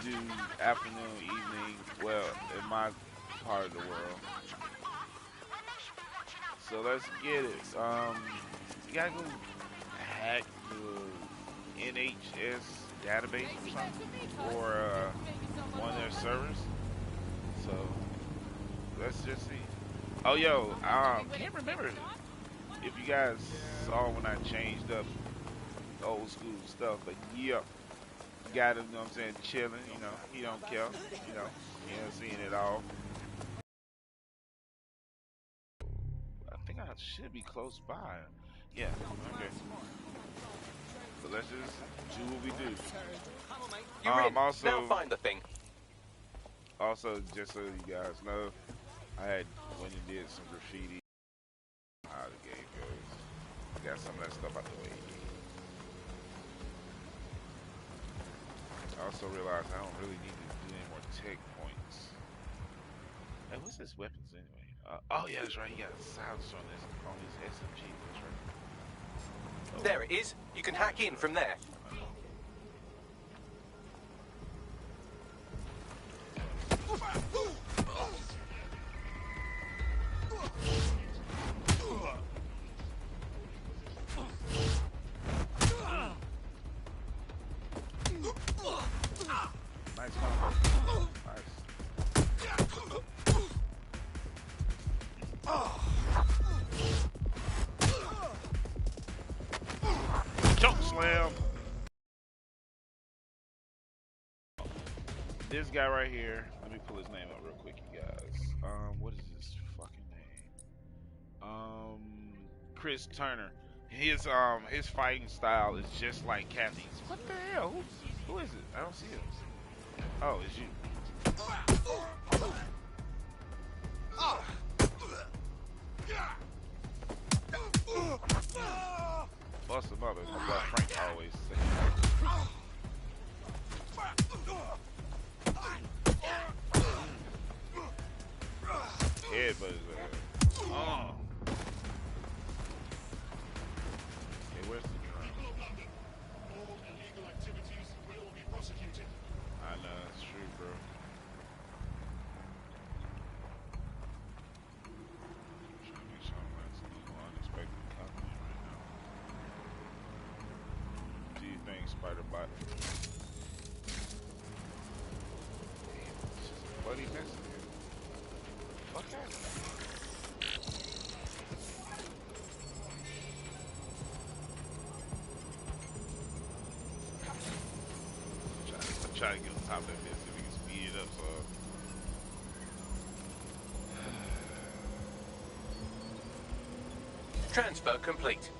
do afternoon, evening. Well, in my part of the world. So let's get it. You gotta go hack the NHS database or something, or one of their servers. So let's just see. Oh, yo, can't remember if you guys saw when I changed up old school stuff, but yep, got him. You know what I'm saying? Chilling. You know, he don't care. You know, he ain't seen it all. I think I should be close by. Yeah. Okay. So let's just do what we do. You're in. Now Also, find the thing. just so you guys know, I had went and did some graffiti. How the game goes. Got some of that stuff out the way. I also realized I don't really need to do any more tech points. Hey, what's his weapons anyway? Oh yeah, that's right. He got silenced on his SMG. That's right. Oh. There it is. You can hack in from there. Nice combo. Nice. Choke slam. This guy right here. Let me pull his name up real quick, you guys. What is his fucking name? Chris Turner. His fighting style is just like Kathy's. What the hell? Who is it? I don't see him. Oh, it's you. Bust him up, as my boy Frank always says. Headbutt his ass. Oh. Okay, where's the drum? All illegal activities will be prosecuted. I know, that's true, bro. Trying to make sure I'm not seeing no unexpected content right now. Do you think Spider-Bot? Damn, it's just a bloody mess in here. Fuck that. Try to get on top of that bit so we can speed it up. So Transfer complete.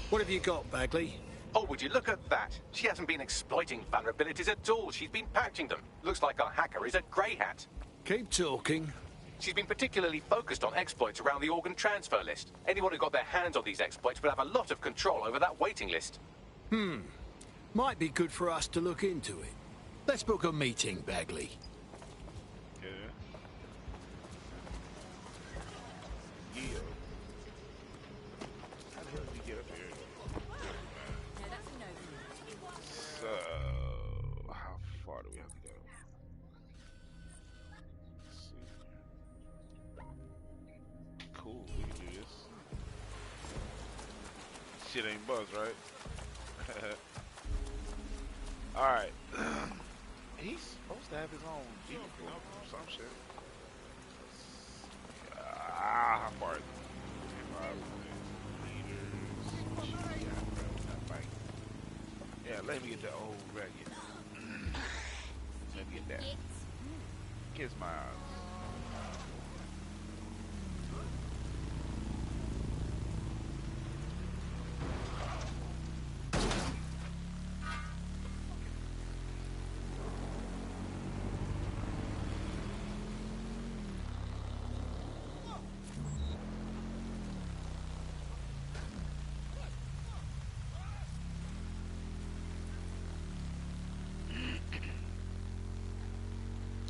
What have you got, Bagley? Oh, would you look at that? She hasn't been exploiting vulnerabilities at all. She's been patching them. Looks like our hacker is a grey hat. Keep talking. She's been particularly focused on exploits around the organ transfer list. Anyone who got their hands on these exploits will have a lot of control over that waiting list. Might be good for us to look into it. Let's book a meeting, Bagley. yeah. Yeah. How the hell did we get up here? So how far do we have to go? Let's see. Cool, we can do this. Shit ain't buzz, right? Alright. He's supposed to have his own vehicle or some shit. How far is it? 25 meters. Yeah, let me get the old ragged. Let me get that. Kiss my eyes.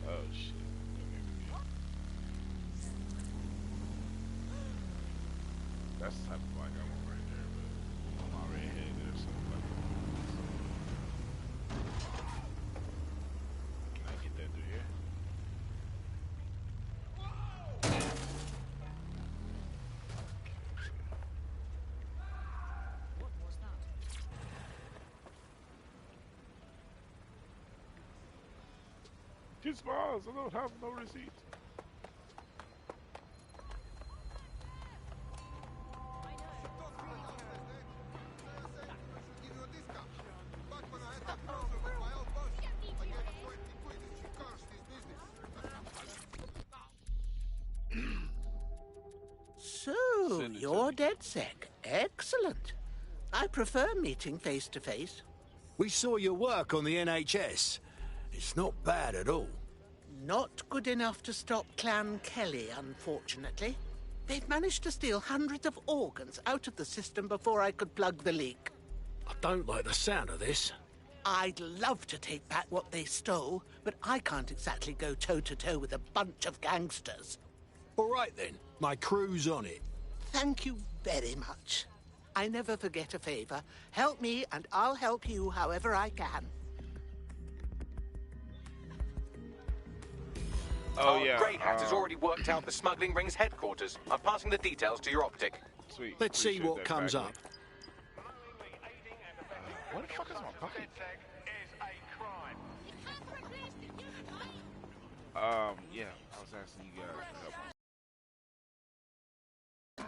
Oh shit. That's the type of bike I want right there, but I'm already headed there, so Kiss my eyes. I don't have no receipt. So, Send it to you're me. DedSec. Excellent. I prefer meeting face to face. We saw your work on the NHS. It's not bad at all. Not good enough to stop Clan Kelly, unfortunately. They've managed to steal hundreds of organs out of the system before I could plug the leak. I don't like the sound of this. I'd love to take back what they stole, but I can't exactly go toe-to-toe with a bunch of gangsters. All right then, my crew's on it. Thank you very much. I never forget a favor. Help me, and I'll help you however I can. Oh Our yeah. Grey Hat has already worked out the smuggling ring's headquarters. I'm passing the details to your optic. Sweet. Let's see Appreciate what that, comes Bagley. up. What the fuck is my pocket? Yeah, I was asking you guys for help.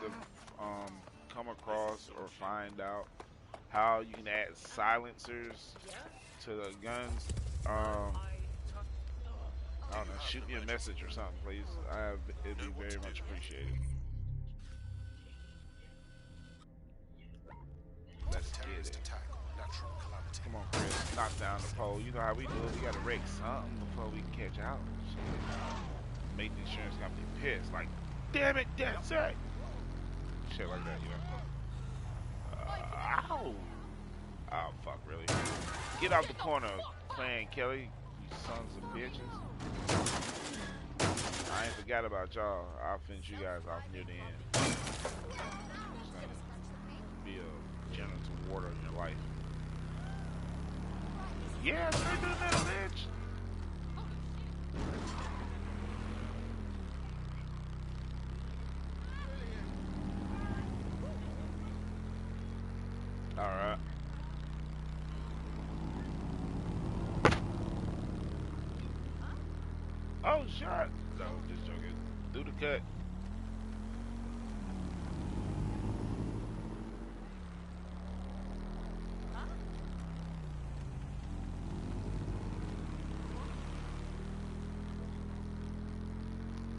To come across or find out how you can add silencers to the guns. I don't know. Shoot me a message or something, please. It'd be very much appreciated. Let's get it. Come on, Chris. Knock down the pole. You know how we do it. We gotta wreck something before we can catch out. Make the insurance company pissed. Like, damn it, that's it. Shit like that, you know. Ow. Oh, fuck, really? Get out the corner, Clan Kelly. You sons of bitches. I ain't forgot about y'all. I'll finish you guys off near the end. It's gonna be a genital water in your life. Yeah, straight to the middle, bitch. Alright. Oh, shot. No, just joking. Do the cut.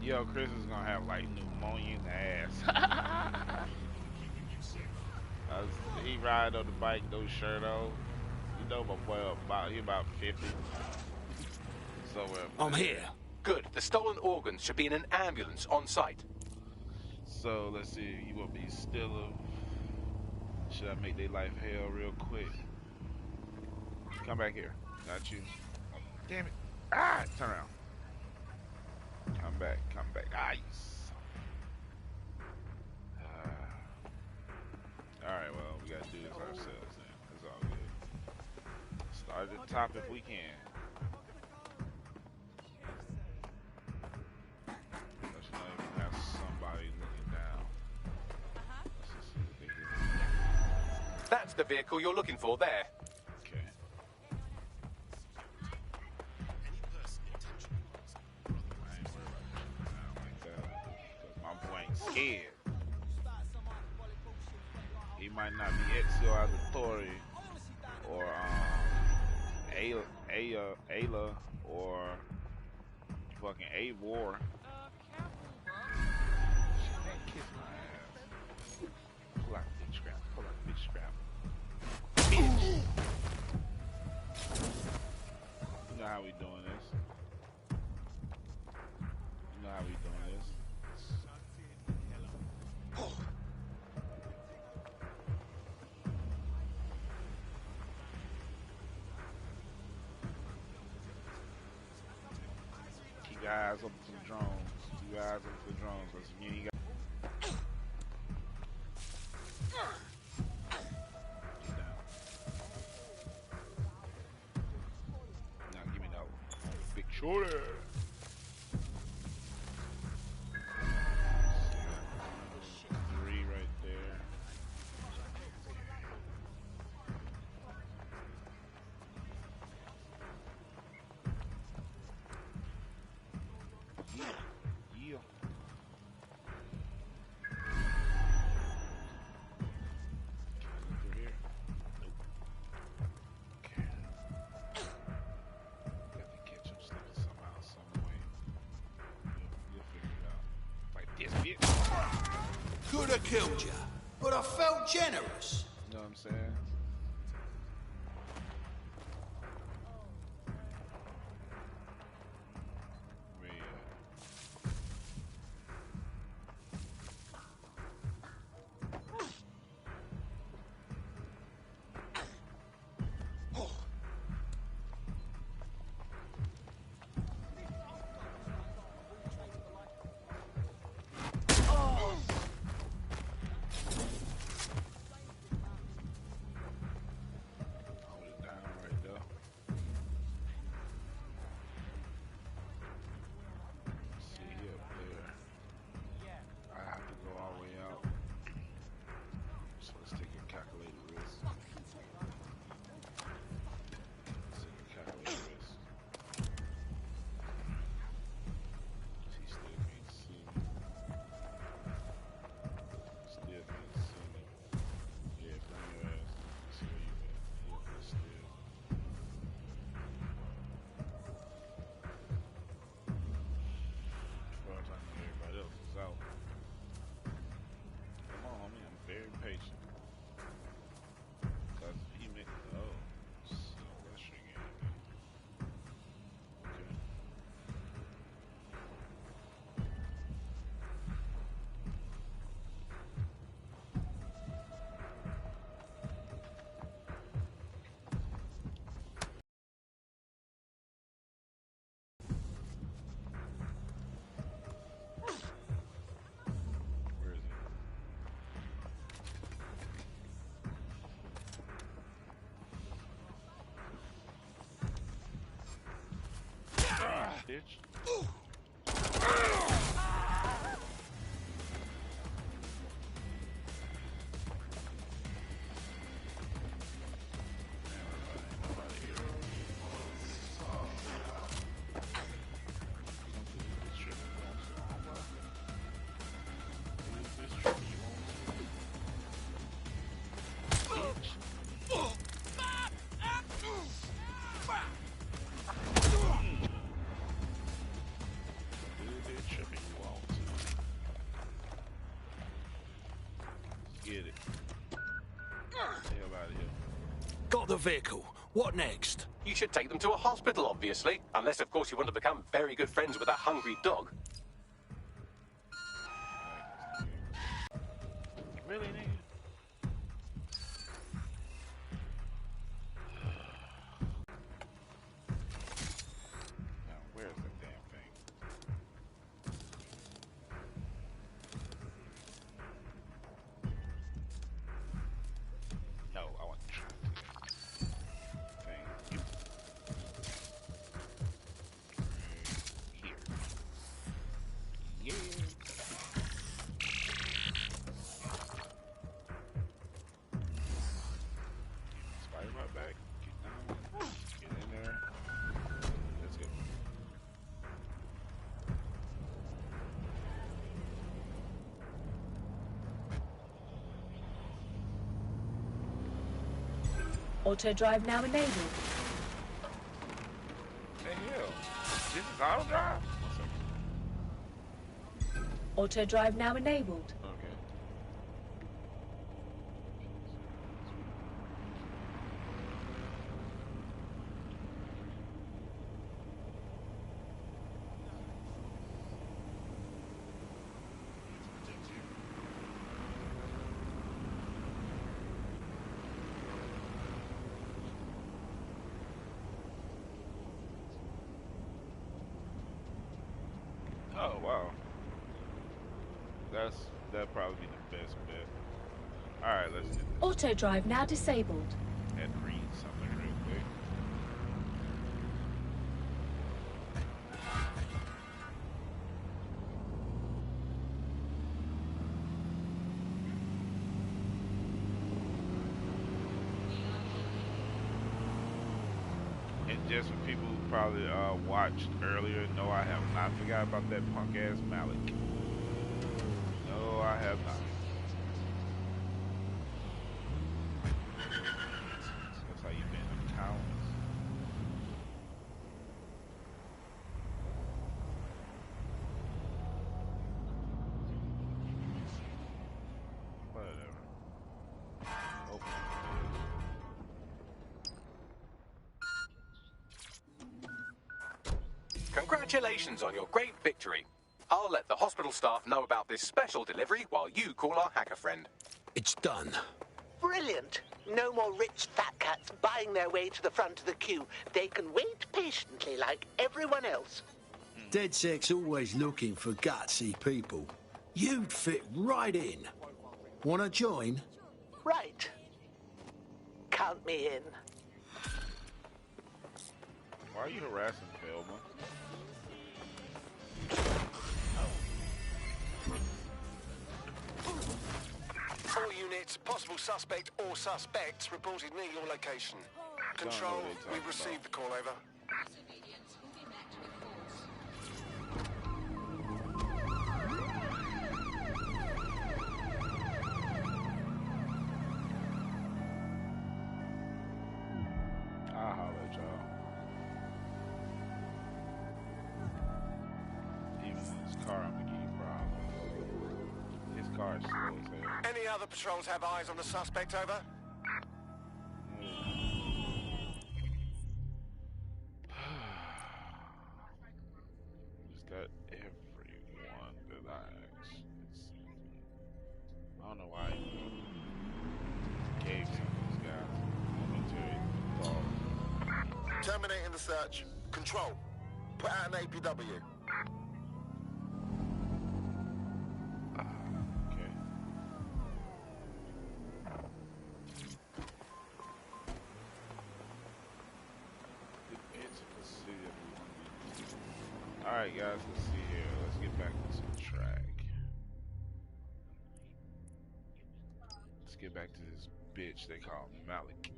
Yo, Chris is gonna have like pneumonia in the ass. He ride on the bike, no shirt on. You know my boy he about 50. So I'm here. Good. The stolen organs should be in an ambulance on site. So let's see. You will be still of. Should I make their life hell real quick? Come back here. Not you. Damn it. Ah! Turn around. Come back. Come back. Ice. Alright, well, we gotta do this ourselves then. It's all good. Start at the top if we can. Let's not even have somebody looking down. Let's just see what they do. That's the vehicle you're looking for there. Okay. I ain't worried about that now like that. Because my boy ain't scared. He might not be Ezio Auditore or Ayla or fucking A-War. Kiss my ass. Pull out the bitch scrap. Pull out the bitch scrap. Bitch. You know how we doing this. You know how we doing this. Keep your eyes open for the drones. Keep your eyes open for the drones. Listen, you ain't got. Get down. Now give me that one. Big shoulder. Three right there. Could have killed you, but I felt generous. You know what I'm saying? Where you at? Hold it down right there. See up there. I have to go all the way out. So let's take a calculated risk. Let's take a calculated risk. He still can't see me. Still can't see me. Yeah, bring your ass. Let's see where you at. Yeah, let's still. As far as I know, everybody else is out. Come on, homie. I'm very patient. Cause he made. Oh, so that's your game. Okay. Where is he? Bitch. Nobody here. This trip is going so well. This trip is going so well. Bitch. This trip is going to. Get it. Hell out of here. Got the vehicle. What next? You should take them to a hospital, obviously. Unless, of course, you want to become very good friends with that hungry dog. Really, nigga? Now, where's the damn thing? No, I want the truck. Thank you. Right here. Yeah. Spider right back. Get down. Get in there. Let's go. Auto drive now enabled. The hell? This is auto drive? One second. Auto drive now enabled. Okay. Oh wow. That'd probably be the best bet. Alright, let's do this. Auto drive now disabled. And read something real quick. And just for people who probably watched earlier, no, I have not forgot about that punk ass Malik. No, I have not. That's how you been in towns. Congratulations on your great victory. I'll let the hospital staff know about this special delivery while you call our hacker friend. It's done. Brilliant. No more rich fat cats buying their way to the front of the queue. They can wait patiently like everyone else. DedSec's always looking for gutsy people. You'd fit right in. Wanna join? Right. Count me in. Why are you harassing Velma? All units, possible suspect or suspects reported near your location. Control, we've received the call over. I'll holler at y'all. Even his car, I'm gonna give you problems. His car is slow as hell. Any other patrols have eyes on the suspect, over? Just got everyone that I asked. I don't know why he gave some of these guys military dog. Terminating the search. Control. Put out an APW. Okay. It's a facility. Alright guys, let's see here. Let's get back on some track. Let's get back to this bitch they call Malik.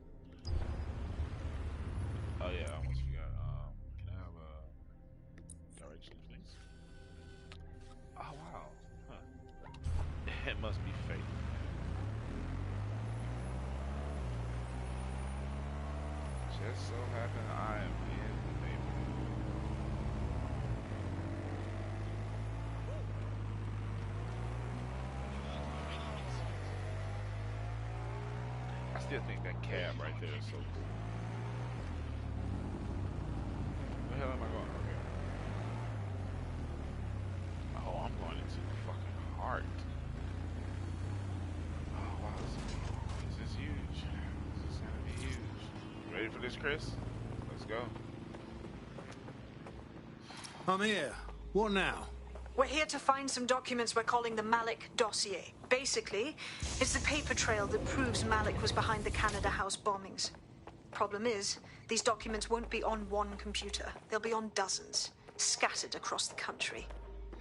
Oh yeah, I almost forgot. Can I have directions, please? Oh wow. Huh. It must be fake. Just so happen I am in the neighborhood. I still think that cab right there is so cool. Where the hell am I going? Okay. Oh, I'm going into the fucking heart. Oh wow, this is huge. This is gonna be huge. Ready for this, Chris? Let's go. I'm here. What now? We're here to find some documents we're calling the Malik dossier. Basically, it's the paper trail that proves Malik was behind the Canada House bombings. Problem is, these documents won't be on one computer. They'll be on dozens, scattered across the country.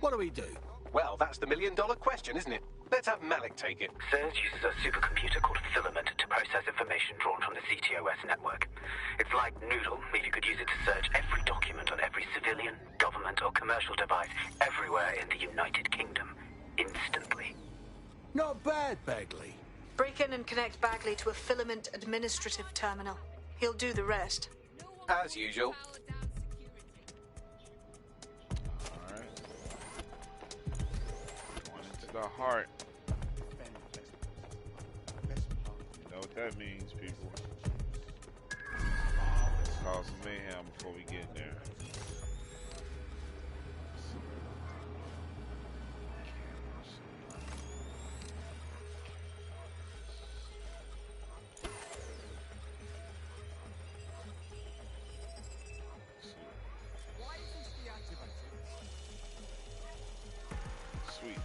What do we do? Well, that's the million-dollar question, isn't it? Let's have Malik take it. CERS uses a supercomputer called Filament to process information drawn from the CTOS network. It's like Noodle, if you could use it to search every document on every civilian, government or commercial device everywhere in the United Kingdom, instantly. Not bad, Bagley. Break in and connect Bagley to a Filament administrative terminal. He'll do the rest. As usual. Alright. Going into the heart. You know what that means, people. Let's cause some mayhem before we get in there. Sweet.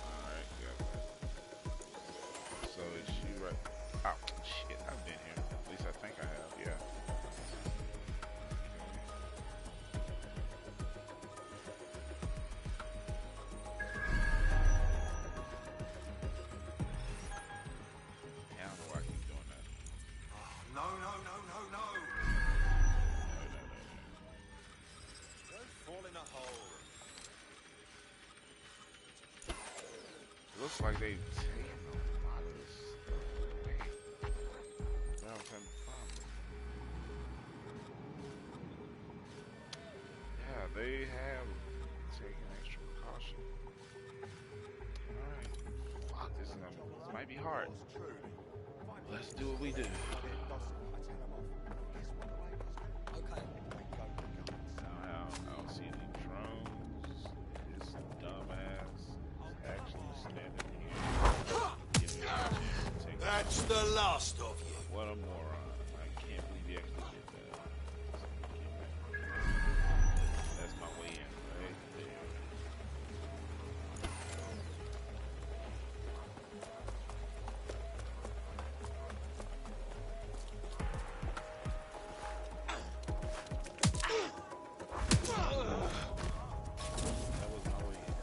Alright, got that. So is she right? Oh, shit, I've been here. At least I think I have, yeah. Yeah, I don't know why I keep doing that. No, no, no, no, no. Don't fall in a hole. It looks like they've taken a lot of this stuff. Now I'm having fun. Yeah, they have taken extra precaution. Alright. Fuck, this might be hard. Let's do what we do. I don't see last of you. What a moron. I can't believe you actually did that. That's my way in right there. That was my way in.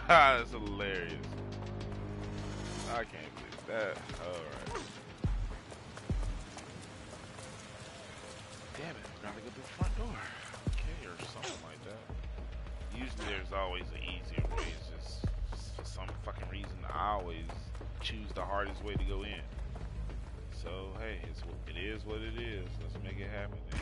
That's hilarious. I can't believe that. Alright. Damn it, I gotta go through the front door. Okay, or something like that. Usually there's always an easier way. It's just for some fucking reason I always choose the hardest way to go in. So hey, it is what it is. Let's make it happen then.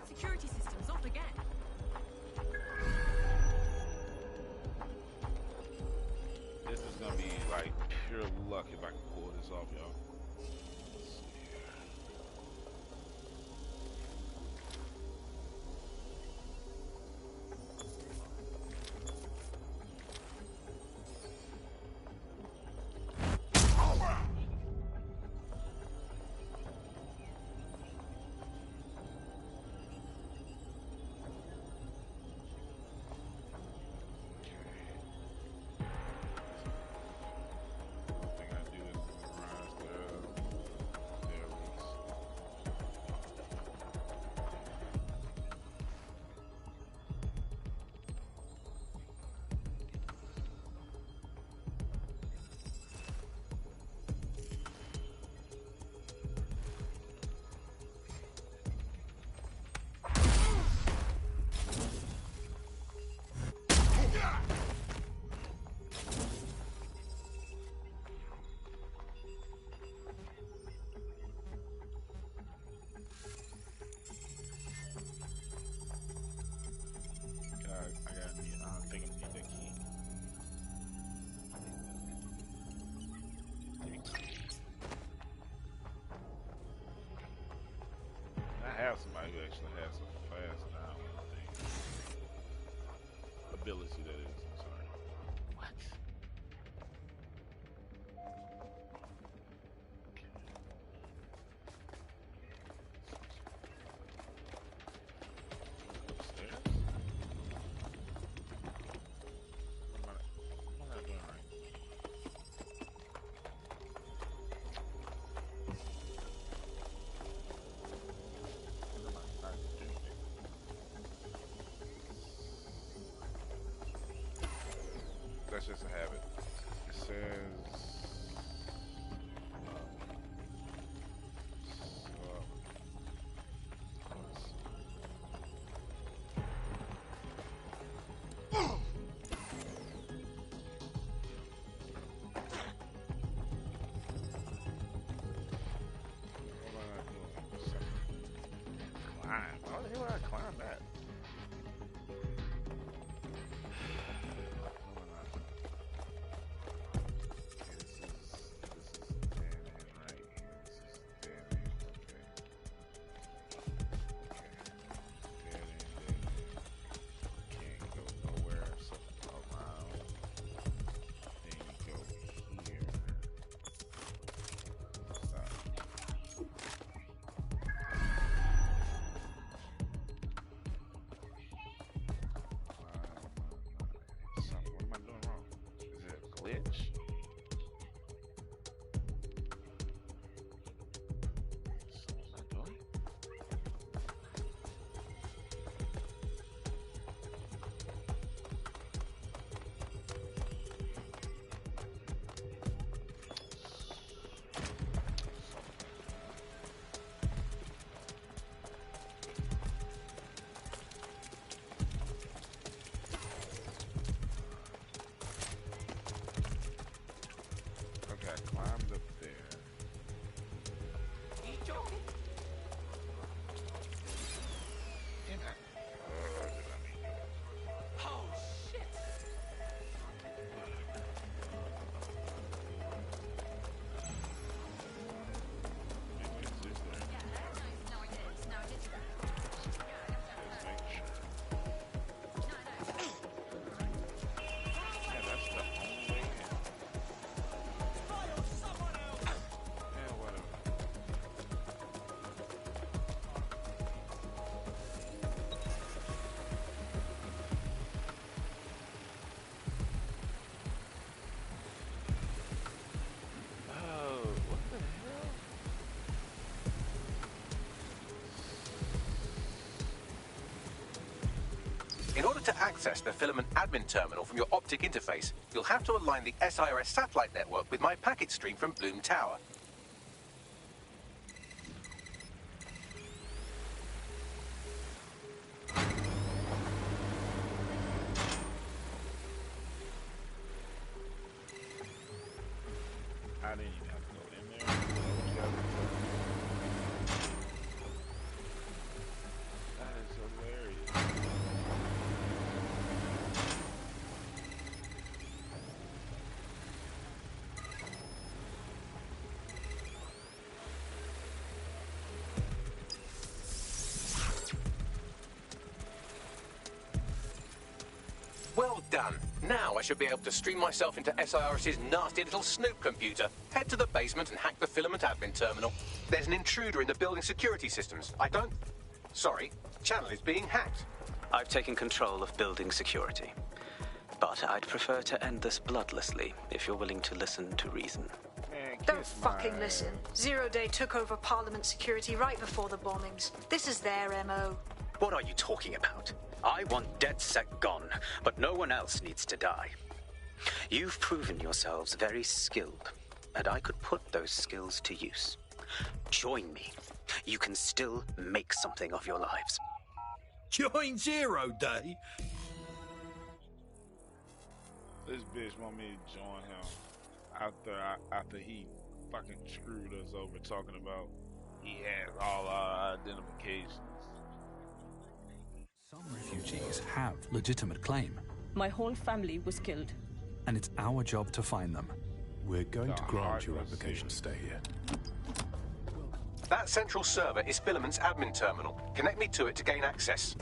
Security systems off again. This is gonna be like pure luck if I can pull this off, y'all. Have somebody who actually has a fast down thing. Ability, that is. I'm sorry. What? Upstairs? What am I doing right? that's just a habit. It says. Glitch. Climbed up there. In order to access the Filament admin terminal from your optic interface, you'll have to align the SIRS satellite network with my packet stream from Bloom Tower. I didn't even have to go in there. That is hilarious. Well done. Now I should be able to stream myself into SIRS's nasty little Snoop computer, head to the basement and hack the Filament admin terminal. There's an intruder in the building security systems. Sorry, channel is being hacked. I've taken control of building security. But I'd prefer to end this bloodlessly, if you're willing to listen to reason. Don't fucking listen. Zero Day took over Parliament security right before the bombings. This is their MO. What are you talking about? I want DedSec gone, but no one else needs to die. You've proven yourselves very skilled, and I could put those skills to use. Join me. You can still make something of your lives. Join Zero Day? This bitch want me to join him after he fucking screwed us over talking about he has all our identifications. Some refugees have legitimate claim. My whole family was killed. And it's our job to find them. We're going to grant your application to stay here. That central server is Filament's admin terminal. Connect me to it to gain access.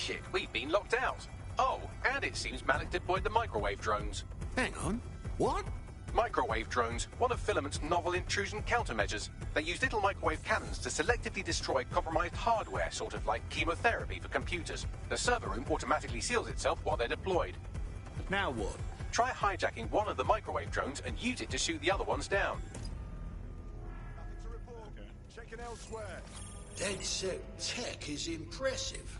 Shit, we've been locked out. Oh, and it seems Malik deployed the microwave drones. Hang on. What? Microwave drones, one of Filament's novel intrusion countermeasures. They use little microwave cannons to selectively destroy compromised hardware, sort of like chemotherapy for computers. The server room automatically seals itself while they're deployed. Now what? Try hijacking one of the microwave drones and use it to shoot the other ones down. Nothing to report. Checking elsewhere. DedSec tech is impressive.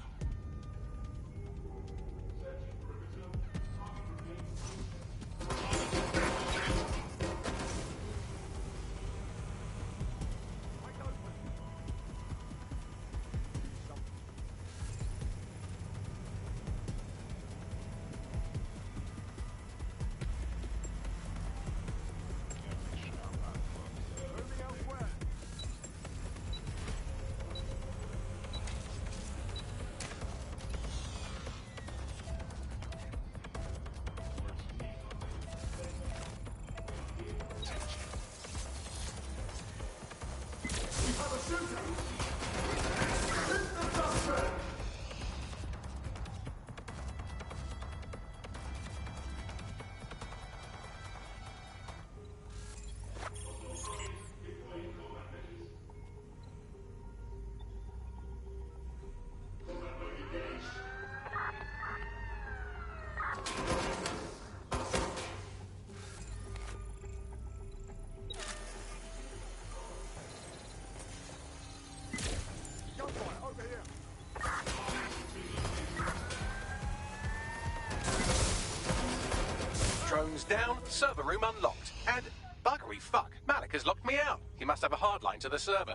Drones down, server room unlocked. And buggery fuck, Malik has locked me out. He must have a hard line to the server.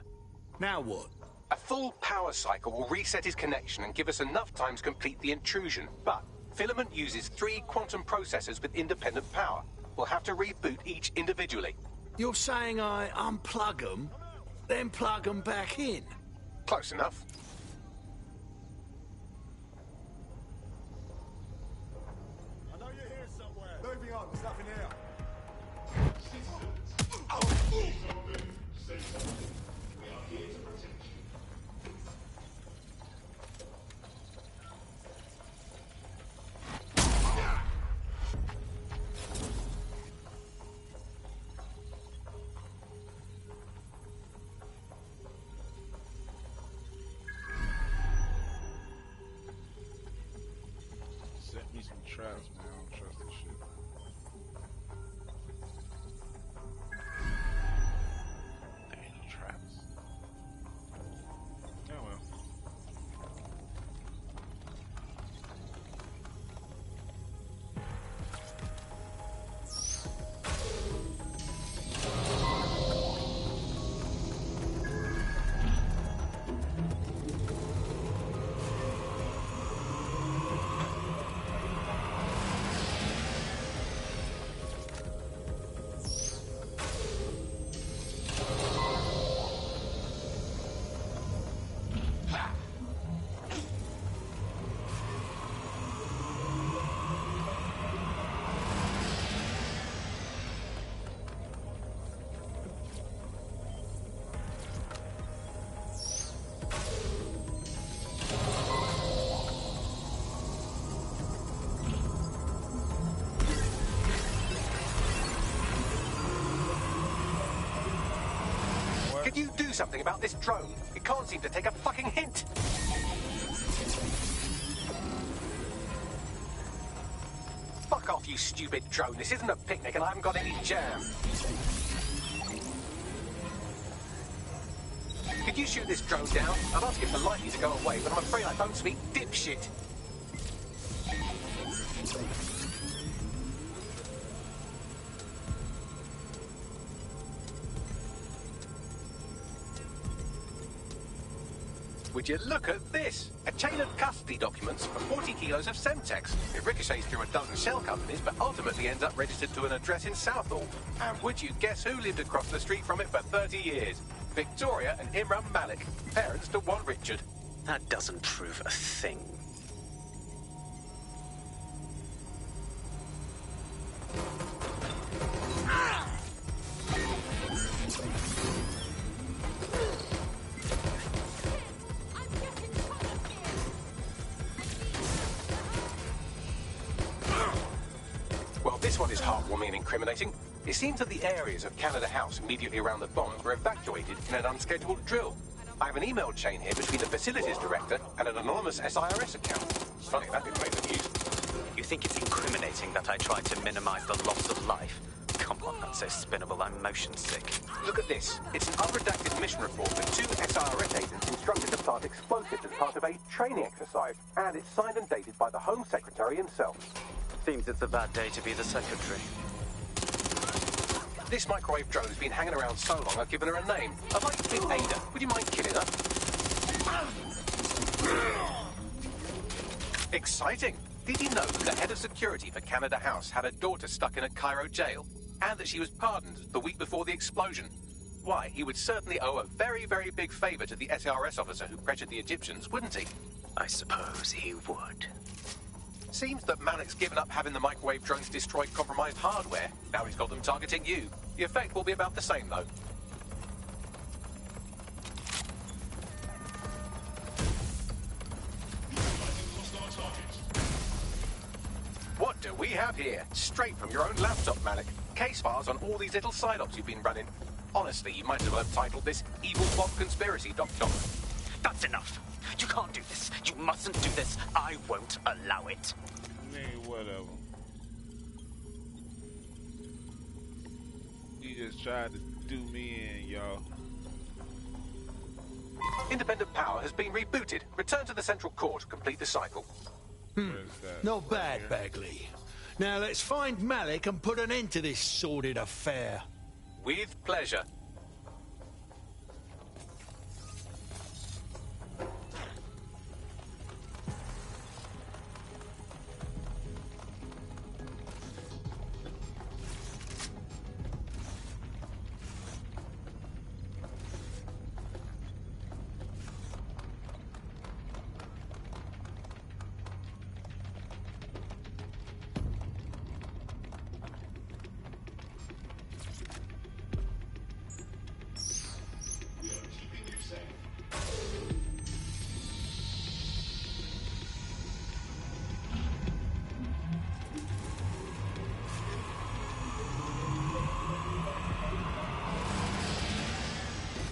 Now what? A full power cycle will reset his connection and give us enough time to complete the intrusion. But Filament uses 3 quantum processors with independent power. We'll have to reboot each individually. You're saying I unplug them, then plug them back in? Close enough. I know you're here somewhere. Moving on, there's nothing here. We are here to protect you. Set me some traps, man. I don't trust this shit. There ain't no traps. Oh well. Could you do something about this drone? It can't seem to take a fucking hint. Fuck off, you stupid drone. This isn't a picnic and I haven't got any jam. Could you shoot this drone down? I'd ask it politely to go away, but I'm afraid I don't speak dipshit. Would you look at this? A chain of custody documents for 40 kilos of Semtex. It ricochets through a dozen shell companies, but ultimately ends up registered to an address in Southall. And would you guess who lived across the street from it for 30 years? Victoria and Imran Malik, parents to one Richard. That doesn't prove a thing. This one is heartwarming and incriminating. It seems that the areas of Canada House immediately around the bombs were evacuated in an unscheduled drill. I have an email chain here between the facilities director and an anonymous SIRS account. It's funny that didn't make the news. You think it's incriminating that I tried to minimize the loss of life? Come on, that's so spinnable, I'm motion sick. Look at this. It's an unredacted mission report with 2 SIRS agents instructed to plant explosives as part of a training exercise. And it's signed and dated by the Home Secretary himself. Seems it's a bad day to be the secretary. This microwave drone has been hanging around so long I've given her a name. I'd like to meet Ada. Would you mind killing her? Exciting! Did you know that the head of security for Canada House had a daughter stuck in a Cairo jail? And that she was pardoned the week before the explosion? Why, he would certainly owe a very, very big favour to the SRS officer who pressured the Egyptians, wouldn't he? I suppose he would. Seems that Malik's given up having the microwave drones destroy compromised hardware. Now he's got them targeting you. The effect will be about the same, though. What do we have here? Straight from your own laptop, Malik. Case files on all these little side ops you've been running. Honestly, you might as well have titled this Evil Bob Conspiracy, Doc. That's enough. You can't do this. You mustn't do this. I won't allow it. Man, whatever. He just tried to do me in, y'all. Independent power has been rebooted. Return to the central core to complete the cycle. Not bad, Bagley. Now let's find Malik and put an end to this sordid affair. With pleasure.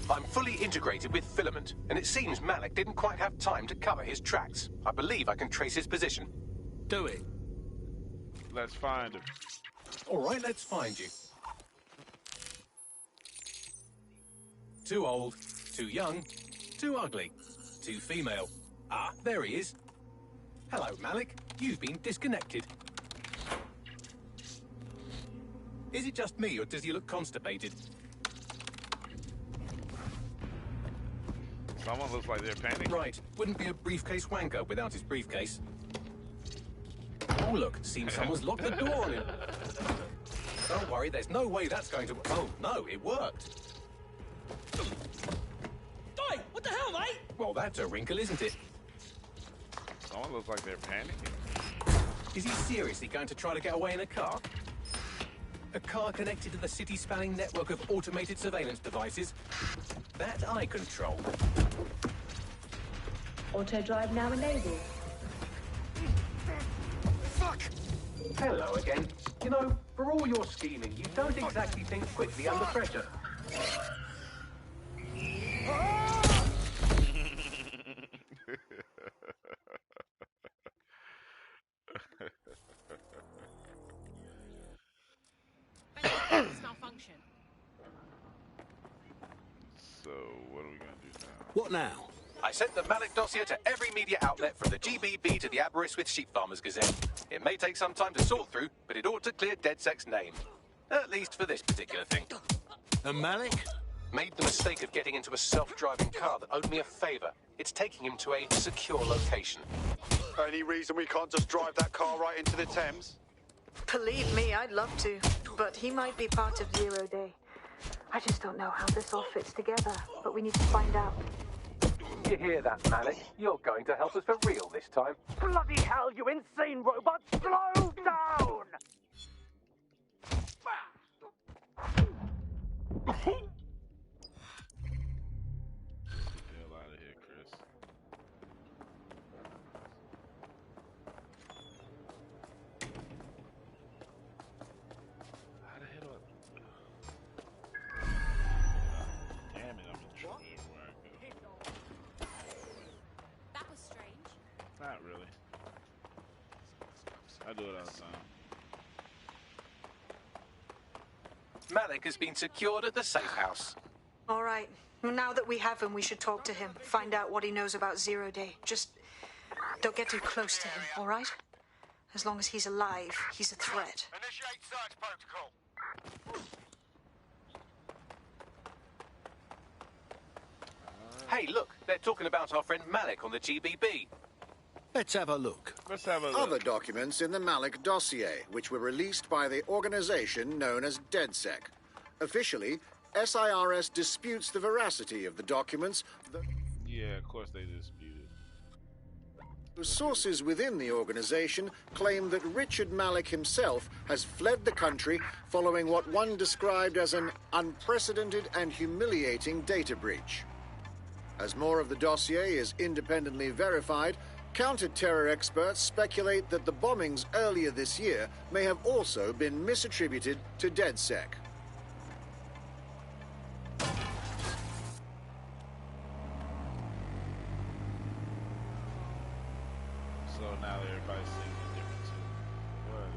I'm fully integrated with Filament, and it seems Malik didn't quite have time to cover his tracks. I believe I can trace his position. Do it. Let's find him. All right, let's find you. Too old, too young, too ugly, too female. Ah, there he is. Hello, Malik. You've been disconnected. Is it just me, or does he look constipated? Someone looks like they're panicking. Right. Wouldn't be a briefcase wanker without his briefcase. Oh, look. Seems someone's locked the door on him. Don't worry, there's no way that's going to... Oh, no, it worked. Oi, what the hell, mate? Well, that's a wrinkle, isn't it? Someone looks like they're panicking. Is he seriously going to try to get away in a car? A car connected to the city-spanning network of automated surveillance devices? That I control. Auto drive now enabled. Fuck! Hello again. You know, for all your scheming, you don't exactly think quickly under pressure. Malfunction. So, what are we gonna do now? What now? I sent the Malik dossier to every media outlet from the GBB to the Aberystwyth Sheep Farmers Gazette. It may take some time to sort through, but it ought to clear DedSec's name. At least for this particular thing. And Malik? Made the mistake of getting into a self-driving car that owed me a favour. It's taking him to a secure location. Any reason we can't just drive that car right into the Thames? Believe me, I'd love to, but he might be part of Zero Day. I just don't know how this all fits together, but we need to find out. You hear that, Malik? You're going to help us for real this time. Bloody hell, you insane robot! Slow down! Get the hell out of here, Chris. really. I do it all the time. Malik has been secured at the safe house. All right. Well, now that we have him, we should talk to him. Find out what he knows about Zero Day. Just don't get too close to him, all right? As long as he's alive, he's a threat. Initiate search protocol. Hey, look, they're talking about our friend Malik on the GBB. Let's have a look. Let's have a look. Other documents in the Malik dossier, which were released by the organization known as DedSec. Officially, SIRS disputes the veracity of the documents. Yeah, of course they disputed. Sources within the organization claim that Richard Malik himself has fled the country following what one described as an unprecedented and humiliating data breach. As more of the dossier is independently verified, counter-terror experts speculate that the bombings earlier this year may have also been misattributed to DedSec. So now everybody's seeing the difference. Whatever.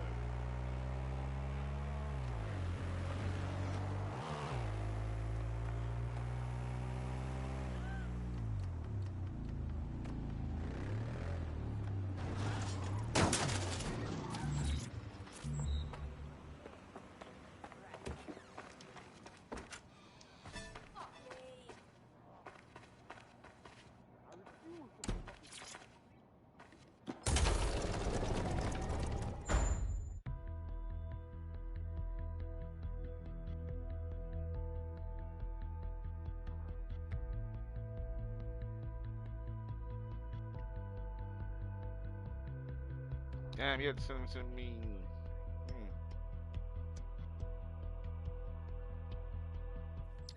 Damn, you had to send them to me.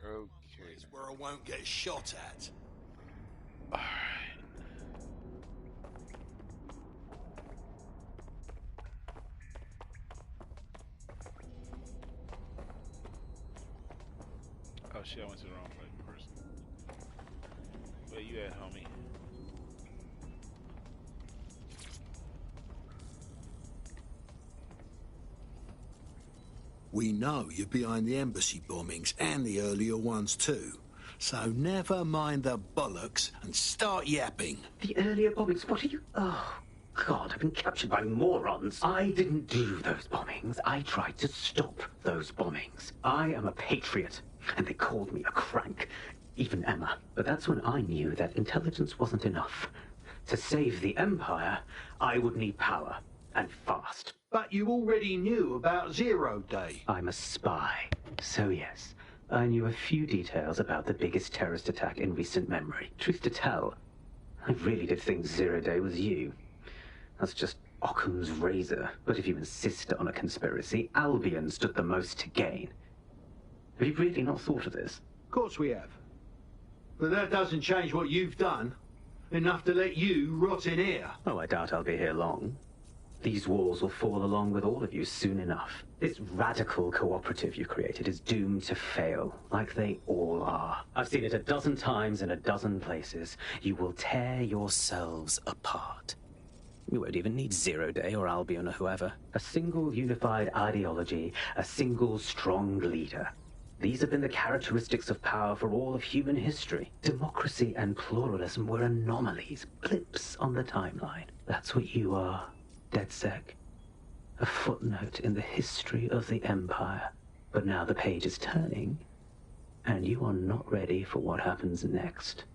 Okay. It's where I won't get shot at. Alright. Oh shit, I went to the wrong person. Where you at, homie? We know you're behind the embassy bombings and the earlier ones too. So never mind the bollocks and start yapping. The earlier bombings? What are you... Oh, God, I've been captured by morons. I didn't do those bombings. I tried to stop those bombings. I am a patriot, and they called me a crank. Even Emma. But that's when I knew that intelligence wasn't enough. To save the Empire, I would need power, and fast. But you already knew about Zero Day. I'm a spy. So yes, I knew a few details about the biggest terrorist attack in recent memory. Truth to tell, I really did think Zero Day was you. That's just Occam's razor. But if you insist on a conspiracy, Albion stood the most to gain. Have you really not thought of this? Of course we have. But that doesn't change what you've done. Enough to let you rot in here. Oh, I doubt I'll be here long. These walls will fall along with all of you soon enough. This radical cooperative you created is doomed to fail, like they all are. I've seen it a dozen times in a dozen places. You will tear yourselves apart. You won't even need Zero Day or Albion or whoever. A single unified ideology, a single strong leader. These have been the characteristics of power for all of human history. Democracy and pluralism were anomalies, blips on the timeline. That's what you are. DedSec, a footnote in the history of the Empire. But now the page is turning, and you are not ready for what happens next.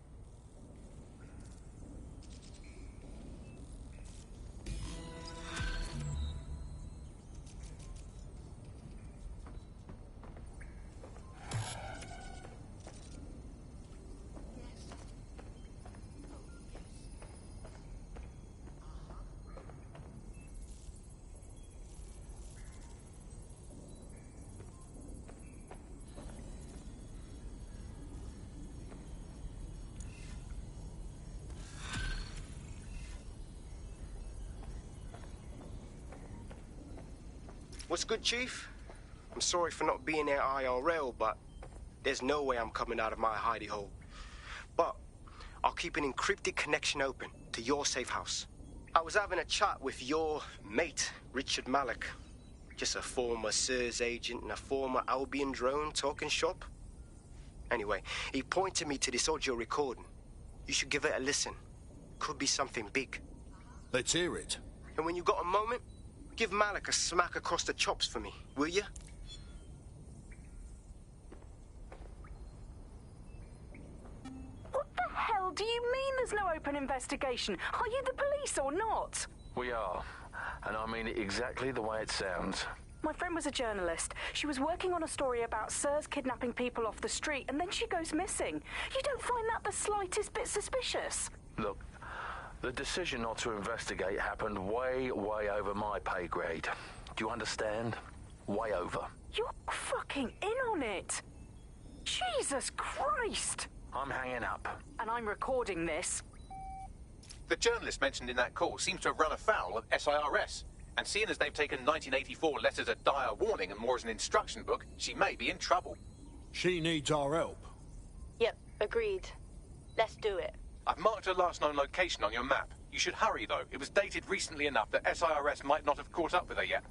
What's good, Chief? I'm sorry for not being there IRL, but there's no way I'm coming out of my hidey hole. But I'll keep an encrypted connection open to your safe house. I was having a chat with your mate, Richard Malik. Just a former SIRS agent and a former Albion drone talking shop. Anyway, he pointed me to this audio recording. You should give it a listen. Could be something big. Let's hear it. And when you got a moment, give Malik a smack across the chops for me, will you? What the hell do you mean there's no open investigation? Are you the police or not? We are. And I mean it exactly the way it sounds. My friend was a journalist. She was working on a story about SIRS kidnapping people off the street, and then she goes missing. You don't find that the slightest bit suspicious? Look, the decision not to investigate happened way, way over my pay grade. Do you understand? Way over. You're fucking in on it. Jesus Christ! I'm hanging up. And I'm recording this. The journalist mentioned in that call seems to have run afoul of SIRS. And seeing as they've taken 1984 letters of dire warning and more as an instruction book, she may be in trouble. She needs our help. Yep, agreed. Let's do it. I've marked her last known location on your map. You should hurry, though. It was dated recently enough that SIRS might not have caught up with her yet.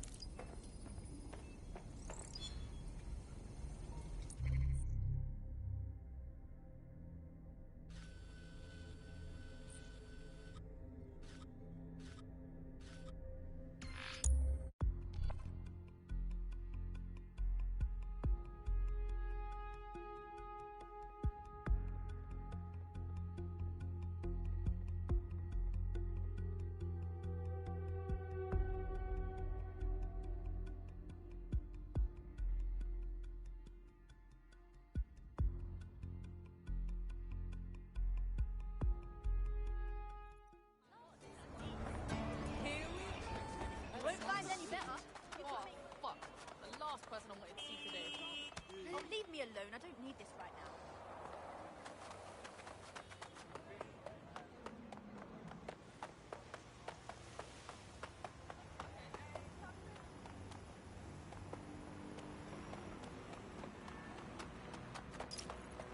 Leave me alone. I don't need this right now.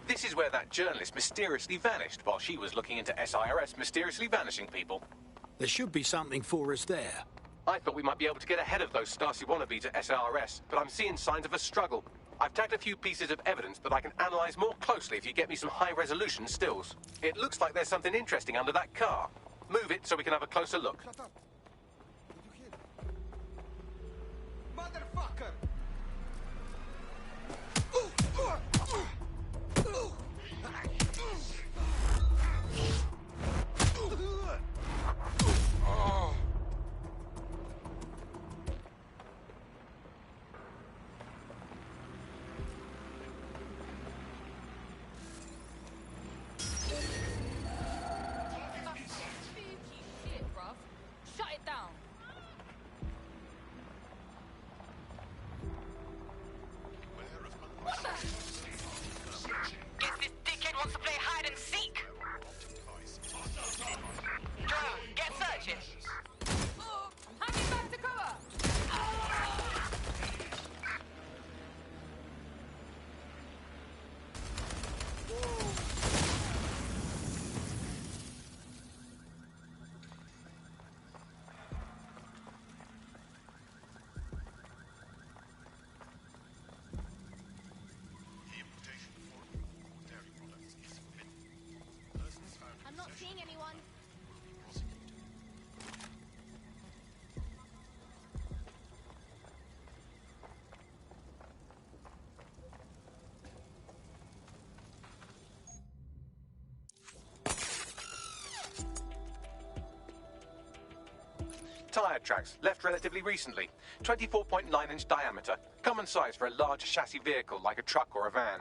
This is where that journalist mysteriously vanished while she was looking into SIRS mysteriously vanishing people. There should be something for us there. I thought we might be able to get ahead of those Stasi wannabes at SIRS, but I'm seeing signs of a struggle. I've tagged a few pieces of evidence that I can analyze more closely if you get me some high-resolution stills. It looks like there's something interesting under that car. Move it so we can have a closer look. Shut up. Did you hear? Motherfucker! Tyre tracks, left relatively recently. 24.9-inch diameter. Common size for a large chassis vehicle like a truck or a van.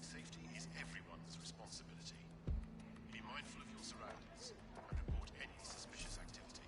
Safety is everyone's responsibility. Be mindful of your surroundings and report any suspicious activity.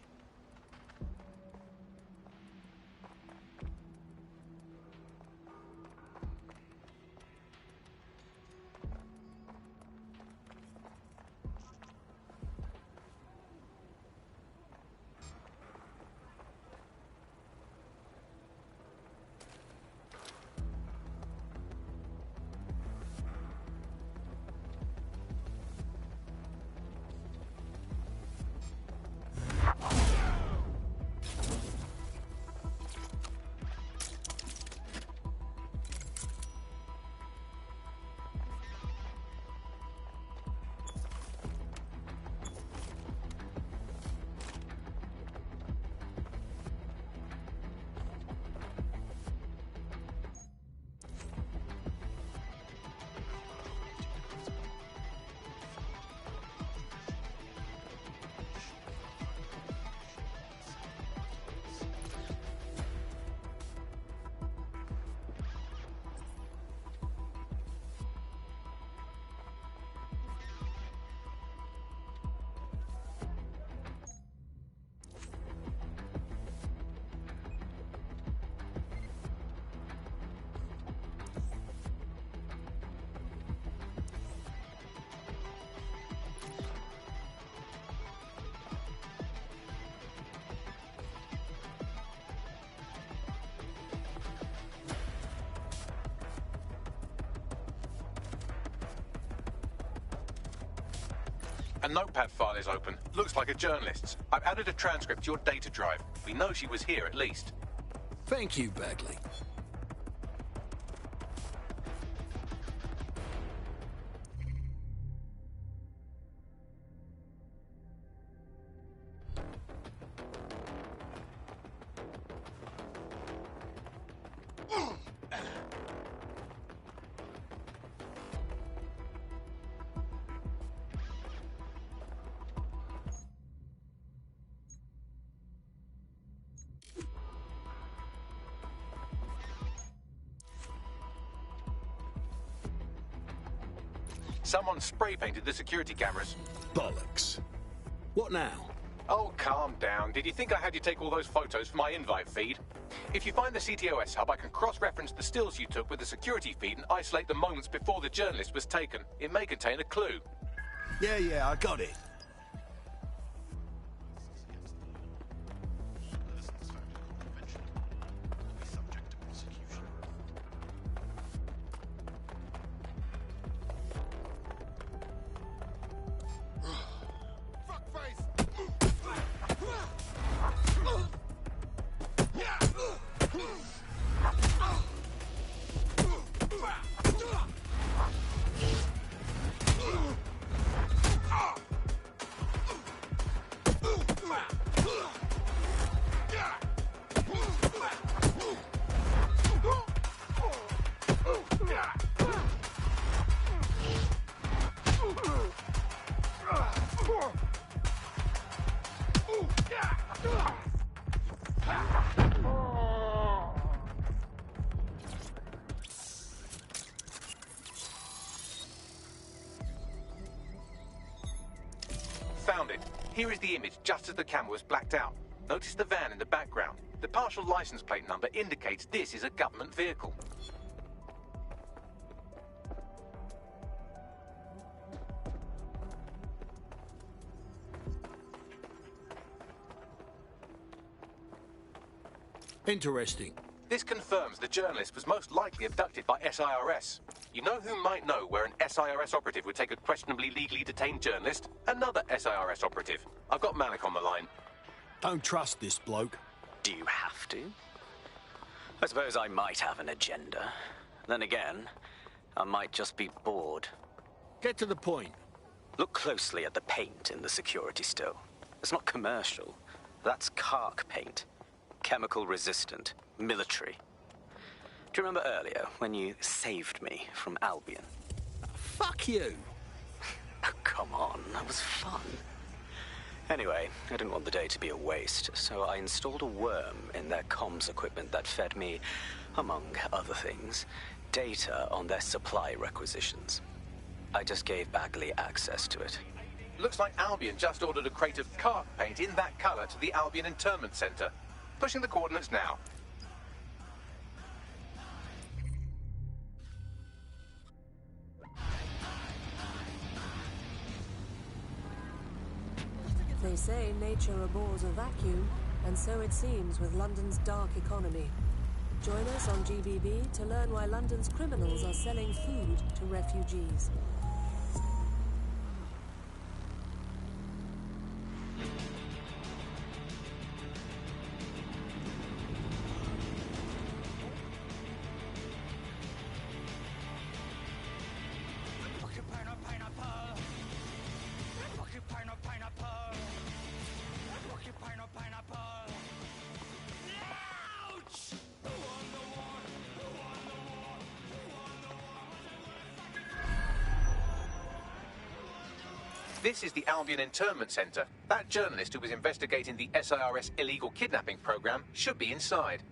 A notepad file is open. Looks like a journalist's. I've added a transcript to your data drive. We know she was here at least. Thank you, Bagley. Someone spray painted the security cameras. Bollocks. What now? Oh, calm down. Did you think I had you take all those photos for my invite feed? If you find the CTOS hub, I can cross-reference the stills you took with the security feed and isolate the moments before the journalist was taken. It may contain a clue. Yeah, I got it. Found it. Here is the image just as the camera was blacked out. Notice the van in the background. The partial license plate number indicates this is a government vehicle. Interesting. This confirms the journalist was most likely abducted by SIRS. You know who might know where an SIRS operative would take a questionably legally detained journalist? Another SIRS operative. I've got Malik on the line. Don't trust this bloke. Do you have to? I suppose I might have an agenda. Then again, I might just be bored. Get to the point. Look closely at the paint in the security still. It's not commercial. That's Kark paint. Chemical resistant. Military. Do you remember earlier when you saved me from Albion? Fuck you! Oh, come on, that was fun. Anyway, I didn't want the day to be a waste, so I installed a worm in their comms equipment that fed me, among other things, data on their supply requisitions. I just gave Bagley access to it. Looks like Albion just ordered a crate of Kark paint in that color to the Albion Internment Center. Pushing the coordinates now. They say nature abhors a vacuum, and so it seems with London's dark economy. Join us on GBB to learn why London's criminals are selling food to refugees. This is the Albion Internment Center. That journalist who was investigating the SIRS illegal kidnapping program should be inside.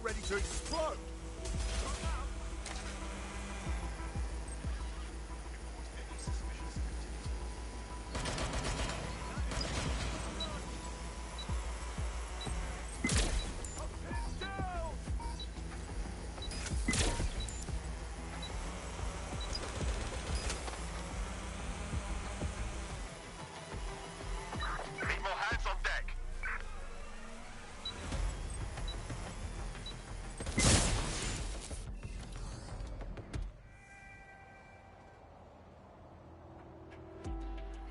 ready to explode!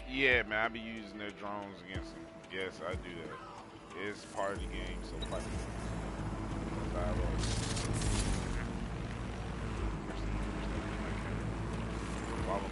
Yeah, man, I be using their drones against them. Yes, I do that. It's part of the game, so fuck it. Follow me.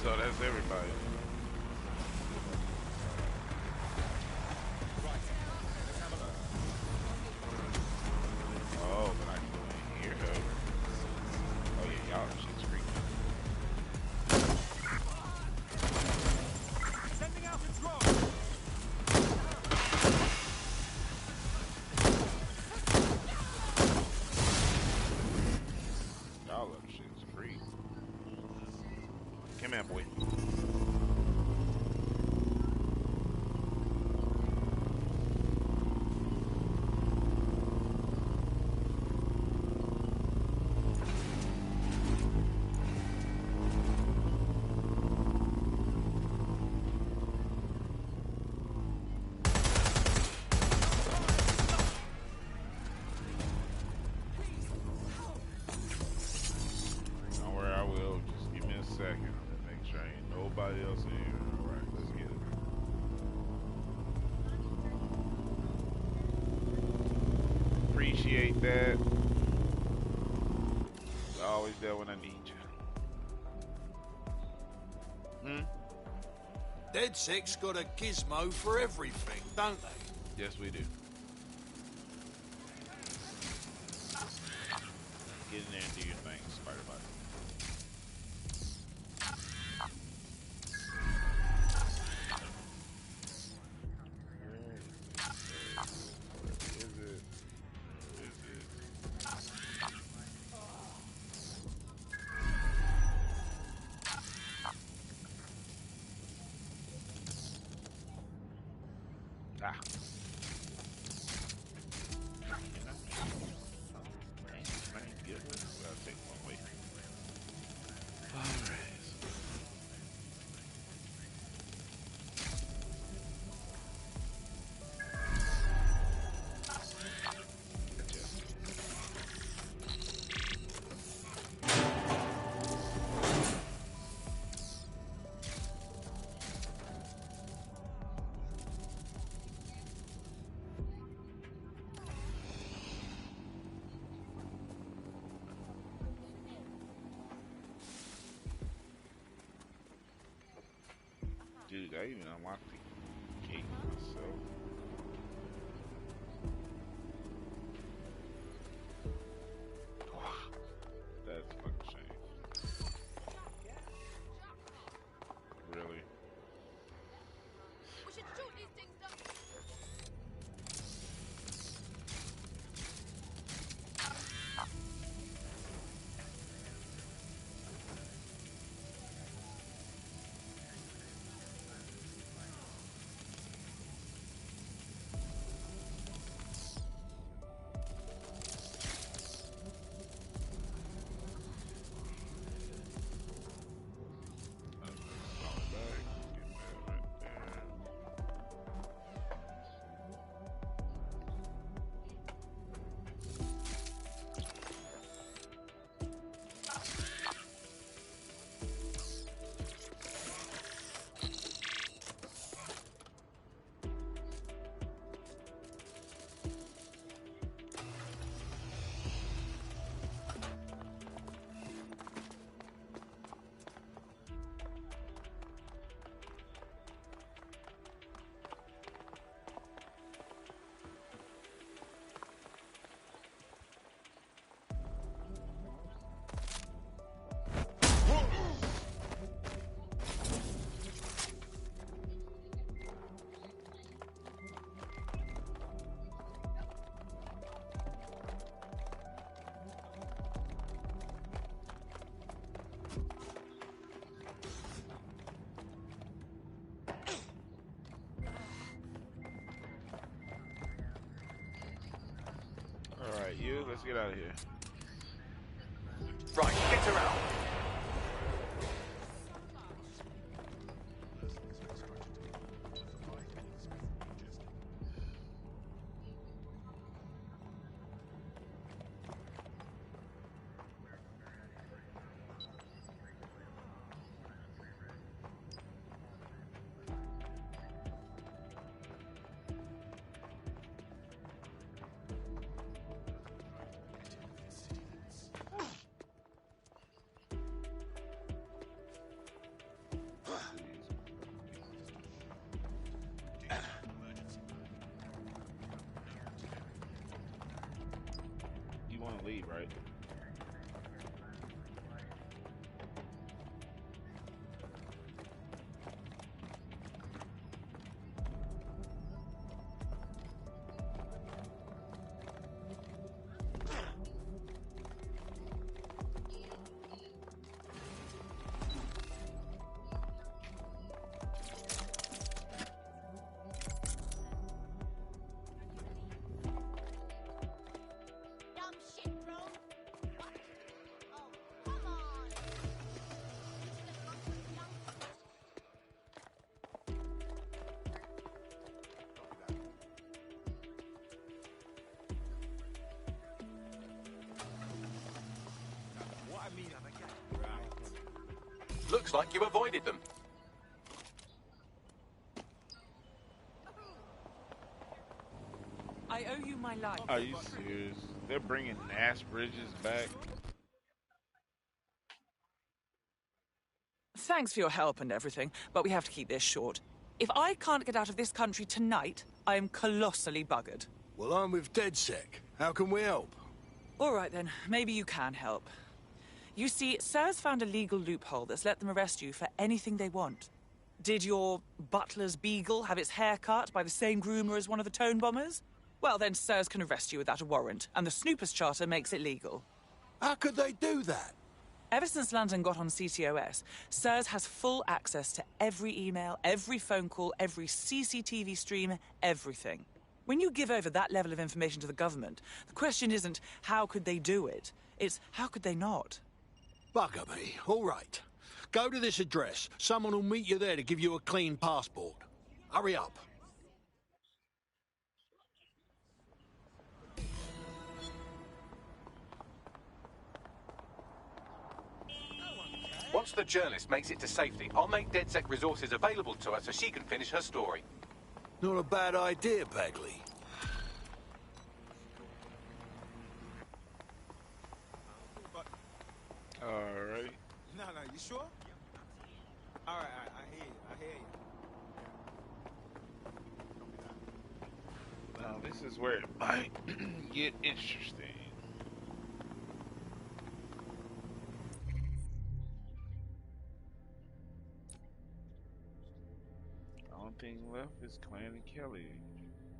So that's everybody. Oh, but I can go in here though. Oh yeah, y'all shit's freaking. Sending out a drone! Y'all up shit's free. Come here, boy. appreciate that. You're always there when I need you. DedSec's got a gizmo for everything, don't they? Yes, we do. Get in there and do your thing, Spider-Bot. Dude, I even unlocked the gate myself. That's a fucking shame. Really? We should shoot these things down. Alright, you, let's get out of here. Right, get around. You want to leave, right? Looks like you avoided them. I owe you my life. Are you serious? They're bringing Nash Bridges back? Thanks for your help and everything, but we have to keep this short. If I can't get out of this country tonight, I am colossally buggered. Well, I'm with DedSec. How can we help? All right then, maybe you can help. You see, SIRS found a legal loophole that's let them arrest you for anything they want. Did your butler's beagle have its hair cut by the same groomer as one of the tone bombers? Well, then SIRS can arrest you without a warrant, and the Snoopers Charter makes it legal. How could they do that? Ever since London got on CTOS, SIRS has full access to every email, every phone call, every CCTV stream, everything. When you give over that level of information to the government, the question isn't how could they do it, it's how could they not? Bugger me. All right. Go to this address. Someone will meet you there to give you a clean passport. Hurry up. Once the journalist makes it to safety, I'll make DedSec resources available to her so she can finish her story. Not a bad idea, Bagley. Alright. No, you sure? Alright, I hear you. Now this is where it might get interesting. Only thing left is Clan and Kelly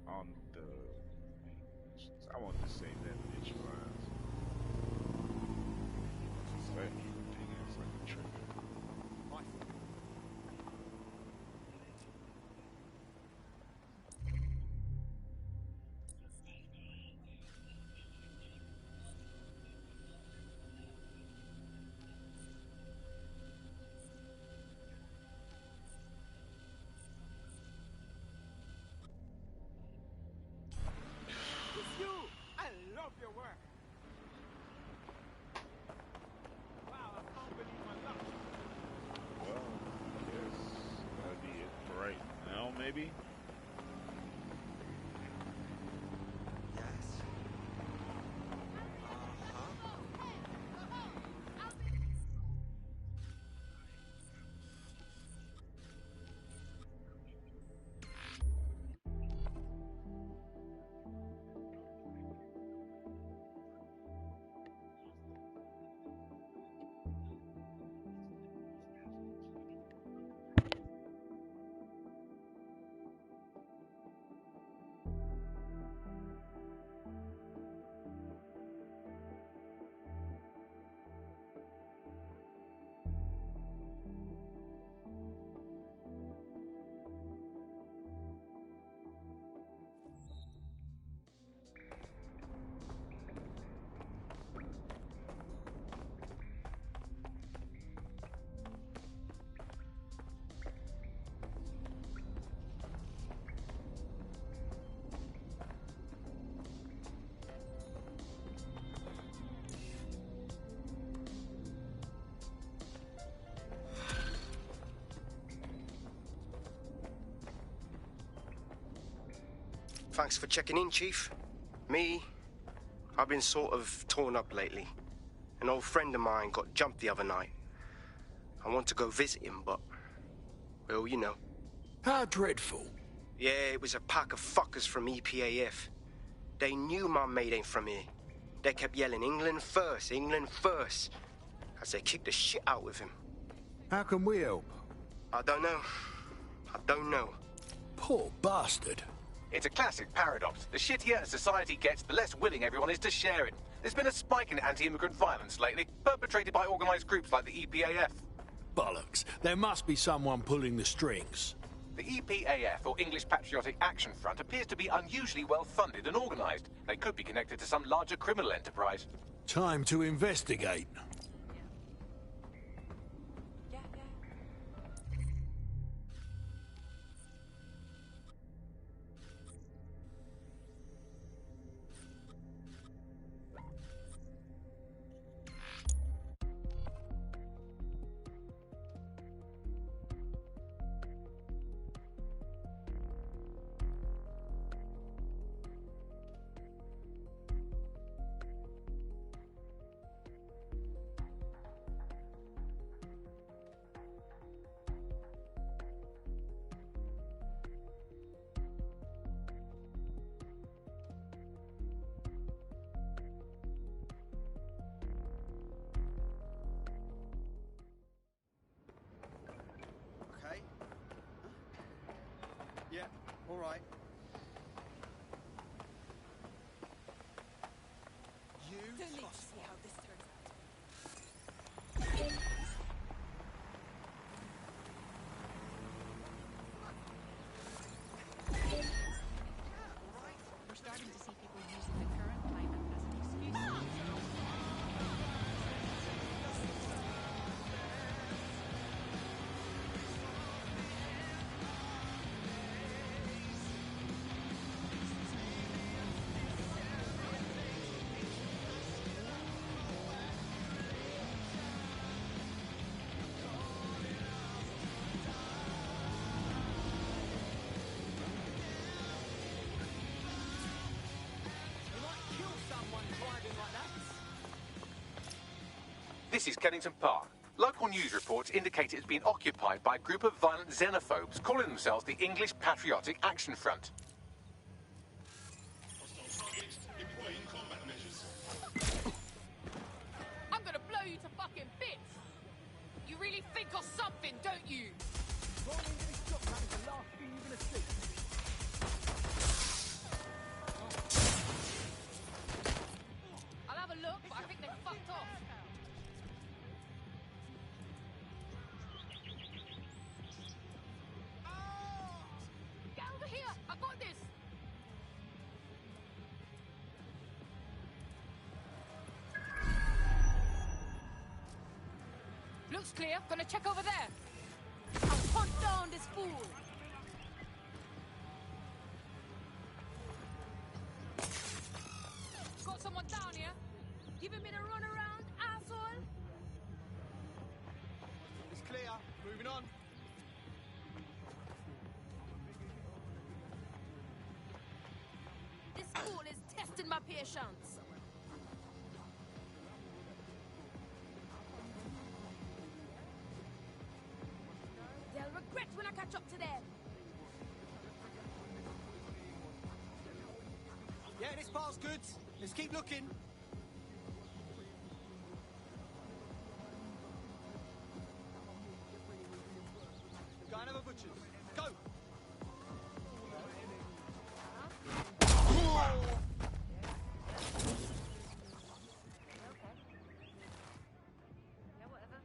on the main missions. I want to say that initialize. That thing is like a trigger. It's you! I love your work! Wow, I can't believe my luck. Well, I guess that'd be it for right now, maybe? Thanks for checking in, Chief. I've been sort of torn up lately. An old friend of mine got jumped the other night. I want to go visit him, but... well, you know. How dreadful. Yeah, it was a pack of fuckers from EPAF. They knew my mate ain't from here. They kept yelling, England first, as they kicked the shit out with him. How can we help? I don't know. Poor bastard. It's a classic paradox. The shittier a society gets, the less willing everyone is to share it. There's been a spike in anti-immigrant violence lately, perpetrated by organised groups like the EPAF. Bollocks. There must be someone pulling the strings. The EPAF, or English Patriotic Action Front, appears to be unusually well funded and organised. They could be connected to some larger criminal enterprise. Time to investigate. All right. You Don't need to see how this turns out. We're starting to see people using the current climate as an excuse. This is Kennington Park. Local news reports indicate it's been occupied by a group of violent xenophobes calling themselves the English Patriotic Action Front. I'm gonna blow you to fucking bits! You really think of something, don't you? Rolling into this shotgun is the last thing you're gonna see. I'll have a look, but I think they fucked off. Get over here! I got this! Looks clear. Gonna check over there. I'll hunt down this fool. Got someone down here. Giving me the runaround, asshole. It's clear. Moving on. This fool is testing my patience. They'll regret when I catch up to them. Yeah, this bar's good. Let's keep looking. Go and have a butcher's. Go! Yeah, whatever.